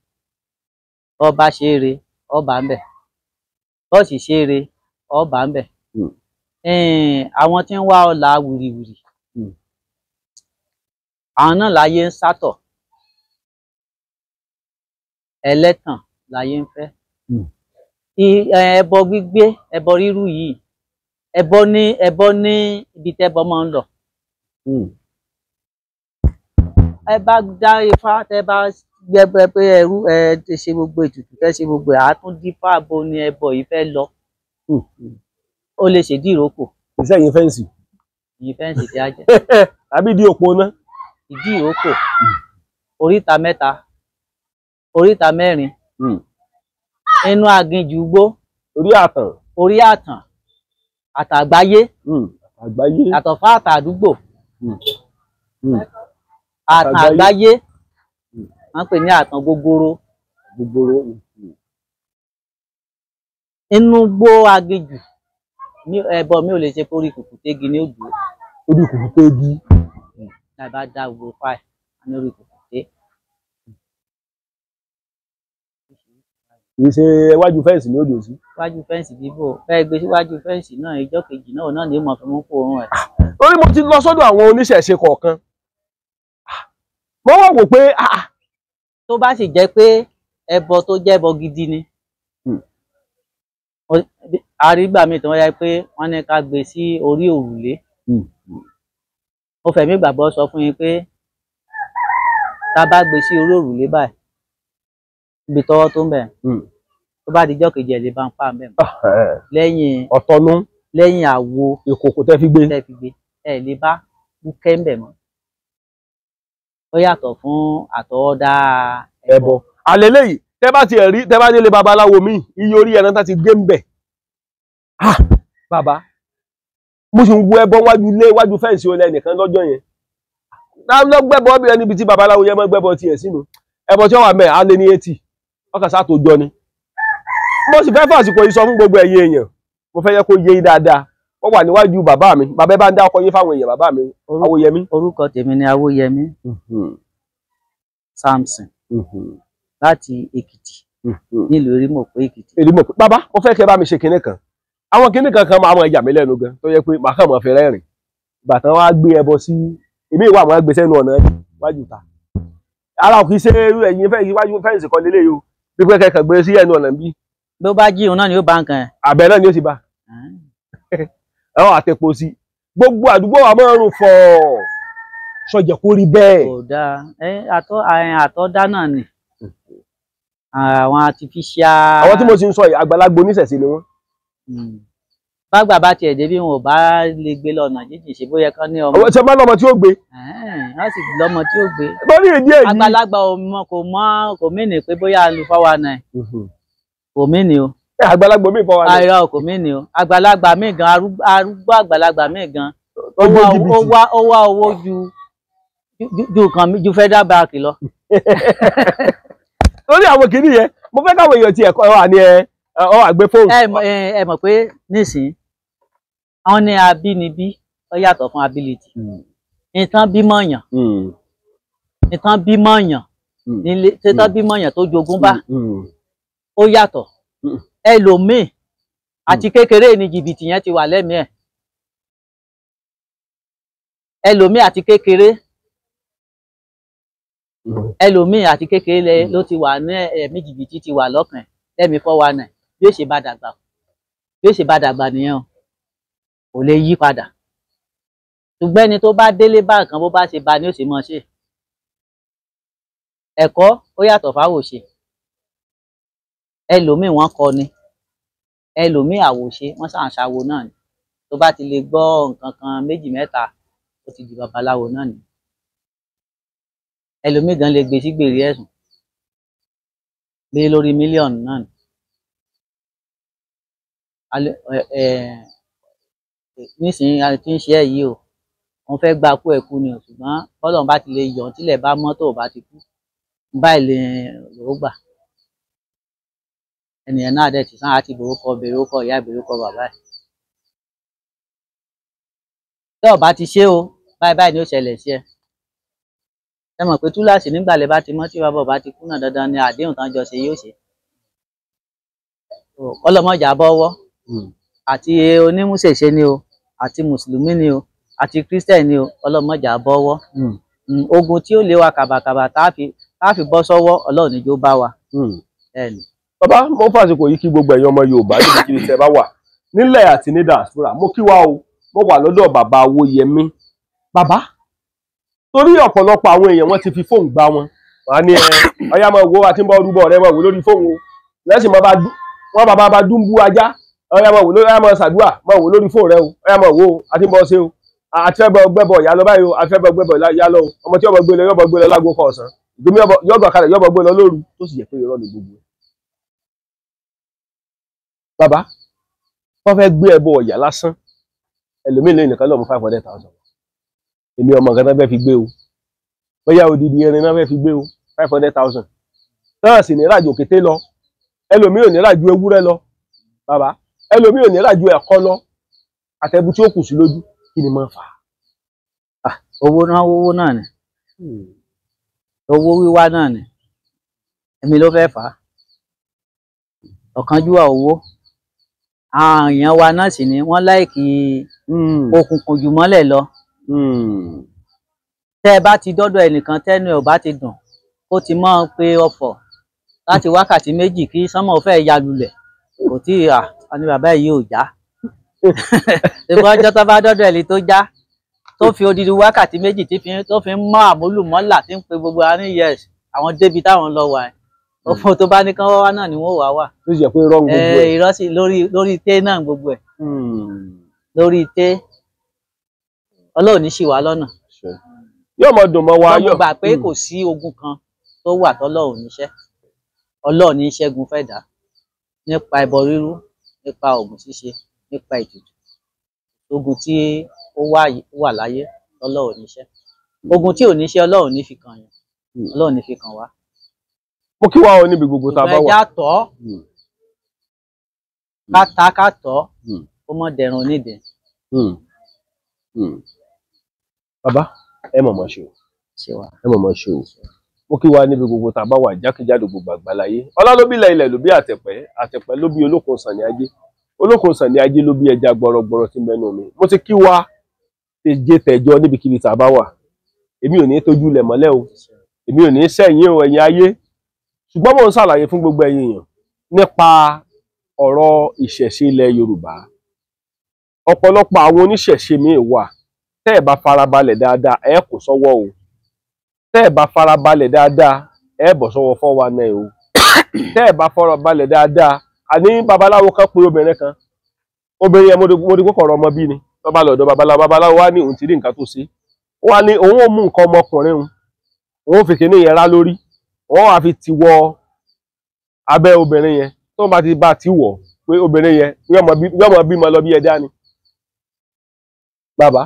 ọba ṣe é re ọba ń bẹ bọ́ọ̀sì ṣe é re ọba ń bẹ àwọn tí ń wá ọlà wìrìwìrì àwọn náà láyé ń sátọ̀ ẹlẹ́tàn láyé ń fẹ́ ẹbọ gbígbé ẹbọ rírú yìí ẹbọ ní ibi tẹ́bọ máa ń lọ ẹ bá dá ifá tẹ́ bá gbẹgbẹ pé ẹrú ẹ ti ṣe gbogbo ètùtù tẹ́ ṣe gbogbo àtúndífá bo ni ẹbọ yìí fẹ́ lọ ó lè ṣèdí ìrókò ìsẹyìn fẹǹsì ìyìn fẹǹsì tí a jẹ àbí ìdí òpó náà ìdí ìrókò oríta mẹ́ta oríta mẹ́rin inú aginjù igbó orí àtàn àtàgbáyé àtọ̀fá àtàdúgbò àtàn àgbáyé wọ́n pè ní àtàn gogoro inú gbó aginjù ní ẹbọ mi ò lè ṣe kórí kùkùtégi ní òdù orí kùkùtégi bá dá gbogbo fáì ní orí kùkùté kì í ṣe iwájú fẹ́ǹsì ní òdò sí iwájú fẹ́ǹsì bíbò fẹ́ẹ́ gbé síwájú fẹ́ǹsì náà ìjọ́ kejì náà ní mọ̀ fún mú kó oorun ẹ̀. torí mo ti lọ sọ́dọ̀ àwọn oníṣẹ̀ṣe kọ̀ọ̀kan mo wá wò pé tó bá sì jẹ́ pé ẹbọ tó jẹ́ ẹbọ gidi ni àrígbà mi tí wọ́n yá pé wọ́n ní ká gbé sí orí òrùlé mo fẹ̀mí ìgbàgbọ́ sọ fún yín pé tá a bá gbé sí orí òrùlé báyìí ibi tọ́wọ́ tó ń bẹ̀ tó bá dijọ́ kejì ẹ̀ lè bá ń pa bẹ́ẹ̀ lẹ́yìn ọ̀tọ̀nú lẹ́yìn àwo ìkòkò tẹ́ fi gbé ẹ̀ lè bá búkẹ́ ń bẹ̀ mọ́ ó yàtọ̀ fún àtọwọ́dá ẹbọ àlélẹ́yìí tẹ́ bá ti rí tẹ́ bá délé babaláwo mi iye orí ẹran tá ti gé ń bẹ̀ bàbá mo sì ń wo ẹbọ wájú ilé wájú fẹ́ǹsì olè nìkan lọ́jọ́ yẹn lọ́gbẹ́bọ bí ẹni ibi tí babaláwo yẹn mọ́ gbẹ́bọ tiẹ̀ sínú ẹbọ tí wọ́n wà mẹ́ẹ̀ á lé ní 80 ọkàn sá tó jọ ni mo sì fẹ́ fàsìkò yìí sọ fún gbogbo ẹ̀yin èèyàn mo fẹ́ yẹ kó yé dáadáa wọ́n wà níwájú bàbá mi bàbá bá ń dá ọkọ yín fáwọn èèyàn bàbá mi Awóyẹmí. orúkọ tèmi ni Awóyẹmí Samson láti Èkìtì nílùú Erímọ̀pó Èkìtì. Erímọ̀pó bàbá mo fẹ́ kẹ́ bá mi ṣe kinní kan àwọn kinní kan máa mọ ẹ̀yà mi lẹ́nu gan tó yẹ pé màá kàn mọ́ fi rẹ́rìn bàtàn wá gbé ẹbọ sí èmi ìwà àwọn ẹgbẹ́ sẹ́nu ọ̀nà wájú ta ara ò kì í ṣe irú ẹ̀yìn wájú fẹ́ǹsì kan lélẹ́yìí o pípẹ́ kẹ́kẹ́ gbé sí ẹnu ọ̀nà bí. bí ó bá jí òun náà ni ó bá nǹkan ẹ̀. àbẹ̀ náà ni ó ti bá ẹ̀wọ̀n àtẹ̀pọ̀ sí gbogbo àdúgbò wa máa ń rùn fọ̀ sọ̀jẹ̀ kó rí bẹ́ẹ̀. kò dáa àtọ́dá náà ni àwọn artificial. àwọn tí mo ti ń sọ yìí àgbàlagbà oníṣẹ̀ṣe ni wọ́n. bágbà bá tiẹ̀ dé bí wọn ò bá lè gbé lọ́nà jíjìn ṣe bóyá kán ní ọmọ. àwọn ṣe máa lọ́mọ tí ó gbé. wọ́n sì lọ́mọ tí ó gbé. lórí ìdí èyí. àgbàlagbà kò mìíní pé bóyá lu 419 kò mìíní o. àgbàlagbà mi 419. àìrọ kò mìíní o àgbàlagbà mi gan arúgbó àgbàlagbà mi gan ó wá owó ju Federal Bank lọ. lórí àwọn kìíní yẹn mo fẹ́ káwọn èèyàn ti ẹ̀kọ́ wà ní àgbẹ̀ fóònù. ẹ mọ̀ pé nísìnyí àwọn ní abínibí ó yàtọ̀ fún ability nǹkan bímọ yàn nǹkan bímọ yàn nílé tẹ́tọ́ bímọ yàn tó jogún bá ó yàtọ̀ ẹlòmíì àti kékeré ni jìbìtì yẹn ti wà lẹ́mìí ẹ̀ ẹlòmíì àti kékeré ló ti wà ní ẹ̀mí jìbìtì ti wà lọ́kàn lẹ́mìí 419 bí ó ṣe bá dàgbà nìyẹn o kò lè yí padà ṣùgbọ́n ẹni tó bá délé bá nǹkan bó bá ṣe bá ní ó sì mọ̀ ṣe ẹ̀kọ́ ó yàtọ̀ fáwòṣe ẹlòmíì wọ́n kọ́ ni ẹlòmíì àwòṣe wọ́n ṣàǹṣàwò náà ni tó bá ti lè gbọ́ nǹkan kan méjì mẹ́ta ó ti di babaláwo náà ni ẹlòmíì gan lè gbé sí gbèrè ẹ̀sùn gbé lórí mílíọ̀nù náà ni nísìnyí tí ń ṣe ẹ yìí o wọ́n fẹ́ gba kú ẹkú ni o ṣùgbọ́n bọ́lọ̀ bá ti lè yàn tílẹ̀ bá mọ́ tó bá ti kú báyìí lè lò ó gbà ẹnìyẹn náà dẹ̀ ti sàn á ti borúkọ bèrè orúkọ ìyá ìbèrè orúkọ bàbá ẹ̀. tí ó bá ti ṣe o báyìí báyìí ni ó ṣẹlẹ̀ sí ẹ. ẹ mọ̀ pé túláàsì nígbàlẹ̀ bá ti mọ́ tí bàbá ọba ti kú náà dandan ni àdéhùn tán jọ ṣe yóò ṣe. ọlọ́mọjà bọ́wọ́ àti onímúṣẹ̀ṣe ni o àti mùsùlùmí ni o àti kírísítẹ̀ ni o ọlọ́mọjà bọ́wọ́. ogun tí ó lé wa kàbàkàbà tá a fi bọ́ sọ́wọ́ Ọlọ́run níjó bá wa. bàbá mo fàṣìkò yìí kí gbogbo ẹ̀yin ọmọ Yorùbá níbikíbi tẹ́ bá wà nílẹ̀ àti ní diaspora mo kí wa o mo wà lọ́dọ̀ bàbá Awóyẹmí. bàbá torí ọ̀pọ̀lọpọ̀ àwọn èèyàn wọ́n ti fi fóònù gbá wọn wà ní ọyá máa wo àti ń bọ́ orúbọ rẹ máa wò lórí fóònù o lẹ́sìn wọ́n bàbá bá dúnbú ajá ọyá máa wò lórí ọyá máa ṣàdúrà máa wò lórí fóònù rẹ o ọyá máa wò ó àti ń bọ́ ṣe o àti ẹbọ gbẹbọ ìyá lọ báyìí o àti ẹbọ gbẹbọ ìyá lọ o ọmọ tí ọmọ gbé lọ yọbọ gbé lọ lágbo kan ọ̀sán ìgbómi yọgbà kalẹ̀ yọbọ gbé lọ lóru tó sì yẹ pé irọ́ ni gbogbo ẹ̀. bàbá wọ́n fẹ́ gbé ẹbọ ọ̀yà lásán ẹlòmíín lẹ́yìn nìkan lọ́mú 500,000 èmi ọmọ nǹkan tó fẹ́ fi gbé o bóyá odidi erin náà fẹ́ fi gbé o 500,000 náà sì ní ìrìnàjò kété lọ ẹlòmíín ò ní ìrìnàjò ewúrẹ́ lọ bàbá ẹlòmíín ò ní ìrìnàjò ẹ̀kọ́ lọ àtẹ̀bù tí ó kù sí lójú kí ni máa fà á. owó náà ni owó wíwá náà ni èmi ló fẹ́ fà á ọ̀kánjúwà owó àwọn èèyàn wa náà sì ni wọ́n láìkí òkùnkùn jù mọ́lẹ̀ lọ. tẹ́ ẹ bá ti dọ́dọ̀ ẹnìkan tẹ́nu ẹ̀ ò bá ti dùn ó ti mọ̀ pé ọ̀fọ̀ láti wákàtí méjì kí sánmọ̀ fẹ́ ya lulẹ̀ kò tí ì ní bàbá yìí ò já. ìgbọ́n ọjọ́ tó bá dọ́dọ̀ ẹni tó já tó fi odidi wákàtí méjì tó fi ń mọ́ àmúlùmọ́là tí ń pe gbogbo ara ní yes àwọn débi táwọn lọ wà ọ̀fọ̀ tó bá ní kán wá náà ni wọ́n wà. tó ṣe pé irọ́ gbogbo ẹ̀. irọ́ sí lórí té náà gbogbo ẹ̀ lórí té Ọlọ́run ní ṣì wá lọ́nà. yóò mọ dùn mọ́ wa yóò gbà pé kò sí ogun kan tó wà tọ́lọ́run níṣẹ́ Ọlọ́run ní ṣẹ́gun fẹ́ dá nípa ẹbọ rírú nípa ògùn ṣíṣe nípa ètùtù ogun tí ó wà láyé Ọlọ́run níṣẹ́ ogun tí ò níṣẹ́ Ọlọ́run ní fi kàn yàn Ọlọ́run ní fi kàn wá. mo kí wa ọ níbi gbogbo tá a bá wà. ìgbẹ́jà tọ́ ká tọ́ kó mọ̀ dẹ̀rùn onídẹ̀. bàbá ẹ mọ̀ mọ́ ṣe o ẹ mọ̀ mọ́ ṣe o mo kí wa níbi gbogbo tá a bá wà jákèjádò gbogbo àgbáláyé ọlá ló bí ilẹ̀ ló bí àtẹ̀pẹ́ ló bí olókun sànni ajé olókun sànni ajé ló bí ẹja gbọrọgbọrọ tí mẹ́nu mi mo ti kí wa tẹjẹ tẹjọ níbikíbi tá a bá wà èmi ò ní tójú ilẹ̀ mọ́lẹ̀ o èmi ò ní sẹ́yìn o ẹ̀yin ayé ṣùgbọ́n mo ń ṣàlàyé fún gbogbo ẹ̀yin èèyàn nípa ọ̀rọ̀ ìṣẹ̀ṣe ilẹ̀ Yorùbá ọ̀pọ̀lọpọ̀ àwọn oníṣẹ̀ṣe míì wà tẹ́ ẹ̀ bá farabalẹ̀ dáadáa ẹ kò sọ́wọ́ o tẹ́ ẹ̀ bá farabalẹ̀ dáadáa ẹ bọ̀ sọ́wọ́ 419 o tẹ́ ẹ̀ bá farabalẹ̀ dáadáa àní babaláwo kan pé obìnrin kan obìnrin yẹn mo di kókòrò ọmọ bí ni lọ́ba lọ́dọ̀ babaláwo wá ní òun ti rí nǹkan tó ṣe wá ní òun ò mú nǹkan ọmọkùnrin òun fi kíní yẹn rá lórí wọ́n wá fi ti wọ abẹ́ obìnrin yẹn tó bá ti bá ti wọ̀ pé obìnrin yẹn yọmọ bímọ lọ bí ẹja ni bàbá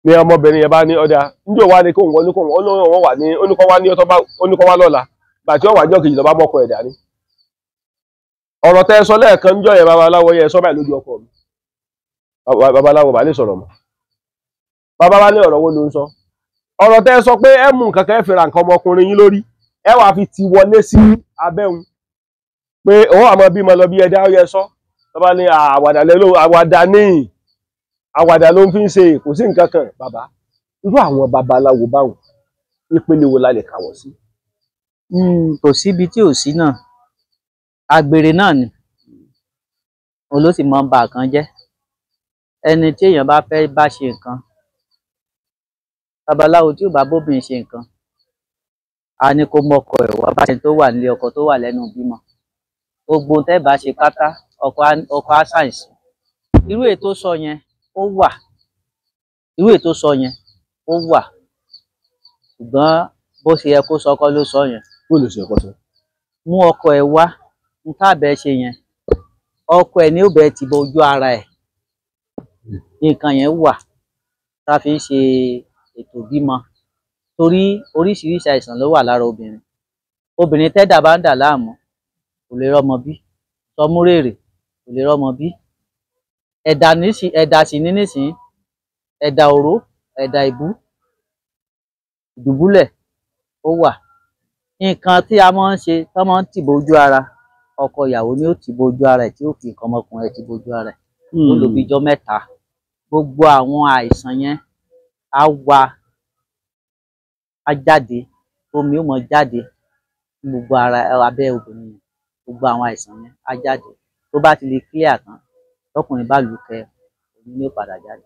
ni ọmọbìnrin yẹn bá ní ọjà níjọ wá ní kóhùn wọn wà ní oníkọ́ wá lọ́la gbàtí ọwà jọ kejì lọ bá mọ́kọ ẹ̀dá ní ọ̀rọ̀ tẹ́ sọ lẹ́ẹ̀kan níjọ yẹn babaláwo yẹn sọ báyìí lójú ọkọ mi babaláwo bá lè sọ̀rọ̀ mọ́ bàbá bá ní ọ̀rọ̀ wo ló ń sọ ọ̀rọ̀ tẹ́ sọ pé ẹ mú nǹkan kan ẹ fi ra nǹkan ọmọkùnrin yín lórí ẹ wàá fi ti wọlé sí abẹ́hùn pé òun àmọ́ bímọ lọ bí ẹ̀dá ó yẹ sọ bàbá ní àwàdà ló ń fi ń ṣe kò sí nǹkan kan bàbá irú àwọn babaláwo báwọn ìpele wo la lè kà wọ́n sí. kò síbi tí ò sí náà àgbèrè náà ni òun ló sì mọ ba nǹkan jẹ́ ẹni tí èèyàn bá fẹ́ bá ṣe nǹkan babaláwo tí ò bá bóbìnrin ṣe nǹkan a ní kó mọkọ ẹ̀ wá bá ṣe tó wà nílé ọkọ tó wà lẹ́nu bímọ gbogbo tẹ́ bá ṣe pátá ọkọ á ṣàìsàn irú ètò sọ yẹn ó wà irú ètò sọ yẹn ó wà ṣùgbọ́n bó ṣe yẹ kó sọkọ ló sọ yẹn. bó lè ṣe ẹ̀kọ́ sọ. mú ọkọ ẹ̀ wá n káàbẹ̀ ṣe yẹn ọkọ ẹ̀ ní ó bẹ̀ ti bọ ojú ara ẹ̀ nǹkan yẹn wà tá a fi ń ṣe ètò bímọ torí oríṣiríṣi àìsàn ló wà lára obìnrin tẹ́dà bá ń dà láàmú kò lè rọ́mọ bí, Sọmúrèrè kò lè rọ́mọ bí, Ẹ̀dà sì ní nísìnyí, Ẹ̀dà Òró, Ẹ̀dà Ìbú, Ìdùbúlẹ̀ ó wà. Nǹkan tí a máa ń ṣe tó máa ń tì bojú ara, ọkọ ìyàwó ni ó tì bojú ara ẹ̀ tí ó fi nǹkan ọmọkùnrin ẹ̀ tì bojú ara ẹ̀ ó lò bí ijọ́ mẹ́ta. Gbogbo àwọn àìsàn yẹn á wá, á jáde, omi ó mọ jáde ní gbogbo ara abẹ́ obìnrin yẹn, gbogbo àwọn àìsàn yẹn á jáde. Tó bá ti lè clear tán, tọkùnrin bá lù kẹ, òun ni ó padà jáde.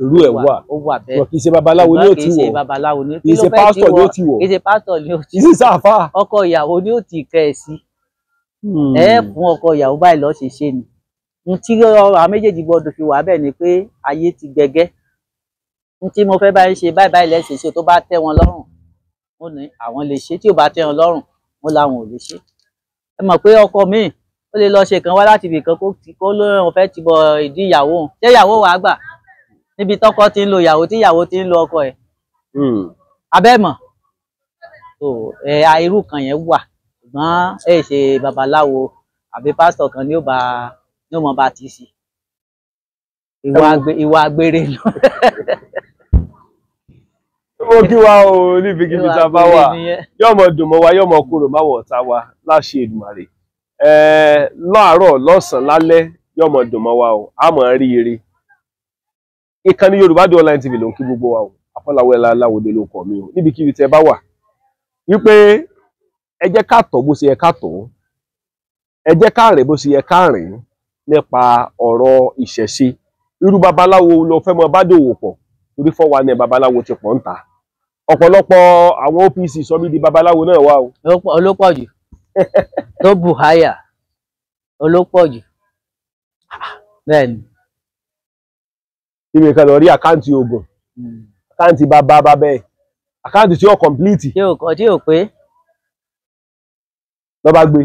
Irú ẹ̀ wà. Ó wà bẹ́ẹ̀. Kì í ṣe babaláwo ni ó ti wọ̀. Kì í ṣe babaláwo ni ó ti wọ̀. Kì í ṣe pásítọ̀ ni ó ti wọ̀. Kì í ṣe pásítọ̀ ni ó ti wọ̀. Kì í ṣe sáfà. Ọkọ ìyàwó ni ó ti kẹ́ ẹ sí. Fún ọkọ ìyàwó báyìí lọ́ọ́ ṣe ṣe ni. N tí àwọn méjèèjì gbọdọ̀ fi wà bẹ́ẹ̀ ni pé ayé ti gbẹgẹ́. N tí mo fẹ́ báyìí ṣe báyìí lẹ́sìn ṣe tó bá tẹ́ wọn lọ́rùn, ó ní àwọn lè ṣe, tí ò bá tẹ́ wọn lọ́rùn, ó láwọn ò lè ṣe. Ẹ mọ̀ pé ọkọ míì ó lè lọ ṣe kan wá láti ibìkan kó lóun fẹ́ ti bọ ìdí ìyàwó òun. Ṣé ìyàwó wàá gbà? Níbi tọkọ ti ń lo ìyàwó tí ìyàwó ti ń lo ọkọ ẹ̀. Abẹ́mọ̀. Irú kan yẹn wà, ṣùgbọ́n ṣe babaláwo àbí pásítọ̀ kan ni ó mọ bá ti sí. Ìwà àgbèrè lọ. Mo kí wa o níbikíbi tá a bá wà, yóò mọ dùn mọ́ wa, yóò mọ kúrò máwọ̀ ọ̀tá wa láṣẹ Èdùmàrè. Láàárọ̀ lọ́sàn-án lálẹ́ yóò mọ dùn mọ́ wa o, a mọ̀ rí ire. Ìkànnì Yorùbá Dùn Online TV ló ń kí gbogbo wa o, Afọláwẹ́ Aláwọ̀dé ló kọ mí o, níbikíbi tẹ́ bá wà. Wípé ẹ jẹ́ ká tọ̀ bó ṣe yẹ ká tọ̀, ẹ jẹ́ ká rìn bó ṣe yẹ ká rìn nípa ọ̀rọ̀ ìṣẹ̀ṣe. Irú babaláwo ló fẹ́ mọ bá dòwò pọ̀, torí fọ́wà ní babaláwo ti pọ̀ ń ta. Ọ̀pọ̀lọpọ̀ àwọn OPC sọ mí di babaláwo náà wá o. Olópọ̀ jù tó bù háyà, olópọ̀ jù bẹ́ẹ̀ ni. Ibi kan lọ rí àkáǹtì oògùn, àkáǹtì bàbá ẹ̀, àkáǹtì tí ó kọ̀m̀plìtì. Tí ò pé. Lọ́ba gbé.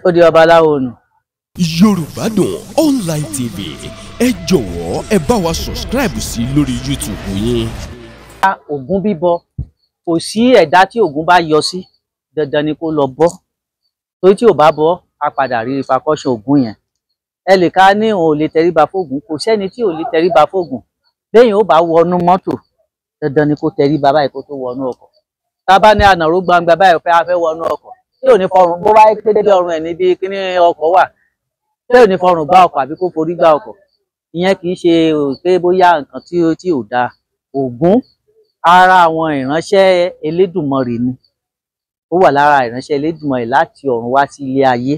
Ó di babaláwo nù. Yorùbá Dùn Online TV, ẹ jọ̀wọ́ ẹ bá wa subscribe sí lórí YouTube yín. Ògún bíbọ, kò sí ẹ̀dá tí Ògún bá yọ sí, dandan ni kó lọ bọ́. Torí tí ò bá bọ́, á padà rí repercussion Ògún yẹn. Ẹ lè ká ní òun ò lè tẹríba fógún, kò sẹ́ni tí ò lè tẹríba fógún. Lẹ́yìn ó bá wọnú mọ́tò, dandan ni kó tẹríba báyìí kó tó wọnú ọkọ̀. Tá a bá ní ànàró gbangba báyìí pé a fẹ́ wọnú ọkọ̀, tí ò ní fọrùn bó bá yẹ pé dédé ọrùn ẹ̀ níbi kíní ọkọ̀ wà, tí ò ní fọrùn gbá ọkọ̀ àbí kó forí gbá ọkọ̀. Ìyẹn kì í ṣe pé bóyá nǹkan tí ò dáa. Ògún ara àwọn ìránṣẹ́ Elédùmarè ni. Ó wà lára ìránṣẹ́ Elédùmarè láti ọ̀run wá sí ilé ayé.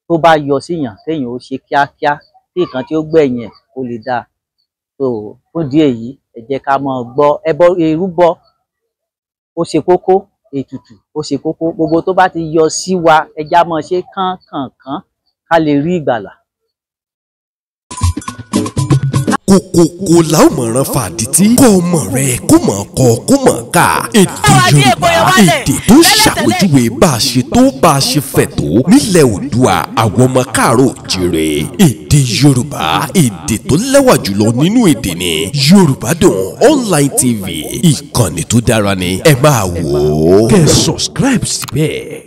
Tó bá yọ síyàn kéèyàn ó ṣe kíákíá kí nǹkan tí ó gbẹ̀yìn ẹ̀ kó lè dáa. Fún ìdí èyí, ẹ jẹ́ ká máa gbọ́ ẹbọ ìrúbọ ó ṣe kókó, ètùtù ó ṣe kókó. Gbogbo tó bá ti yọ sí wa, ẹ já máa ṣe kánkànkán ká lè rí ìgbàlà. Kòkòkò la ó mọ̀ràn fàdítí, kọ́ ọmọ rẹ kó mọ̀ kọ́ kó mọ̀ ká. Èdè Yorùbá, èdè tó ṣàpèjúwe bá a ṣe tó bá a ṣe fẹ̀ tó nílẹ̀ Oòduà àwọn ọmọ káàárọ̀ oòjíire. Èdè Yorùbá, èdè tó lẹ́wà jùlọ nínú èdè ni. Yorùbá Dùn Online TV, ìkànnì tó dára ni ẹ máa wò ó. Kẹ́ ẹ subscribe síbẹ̀.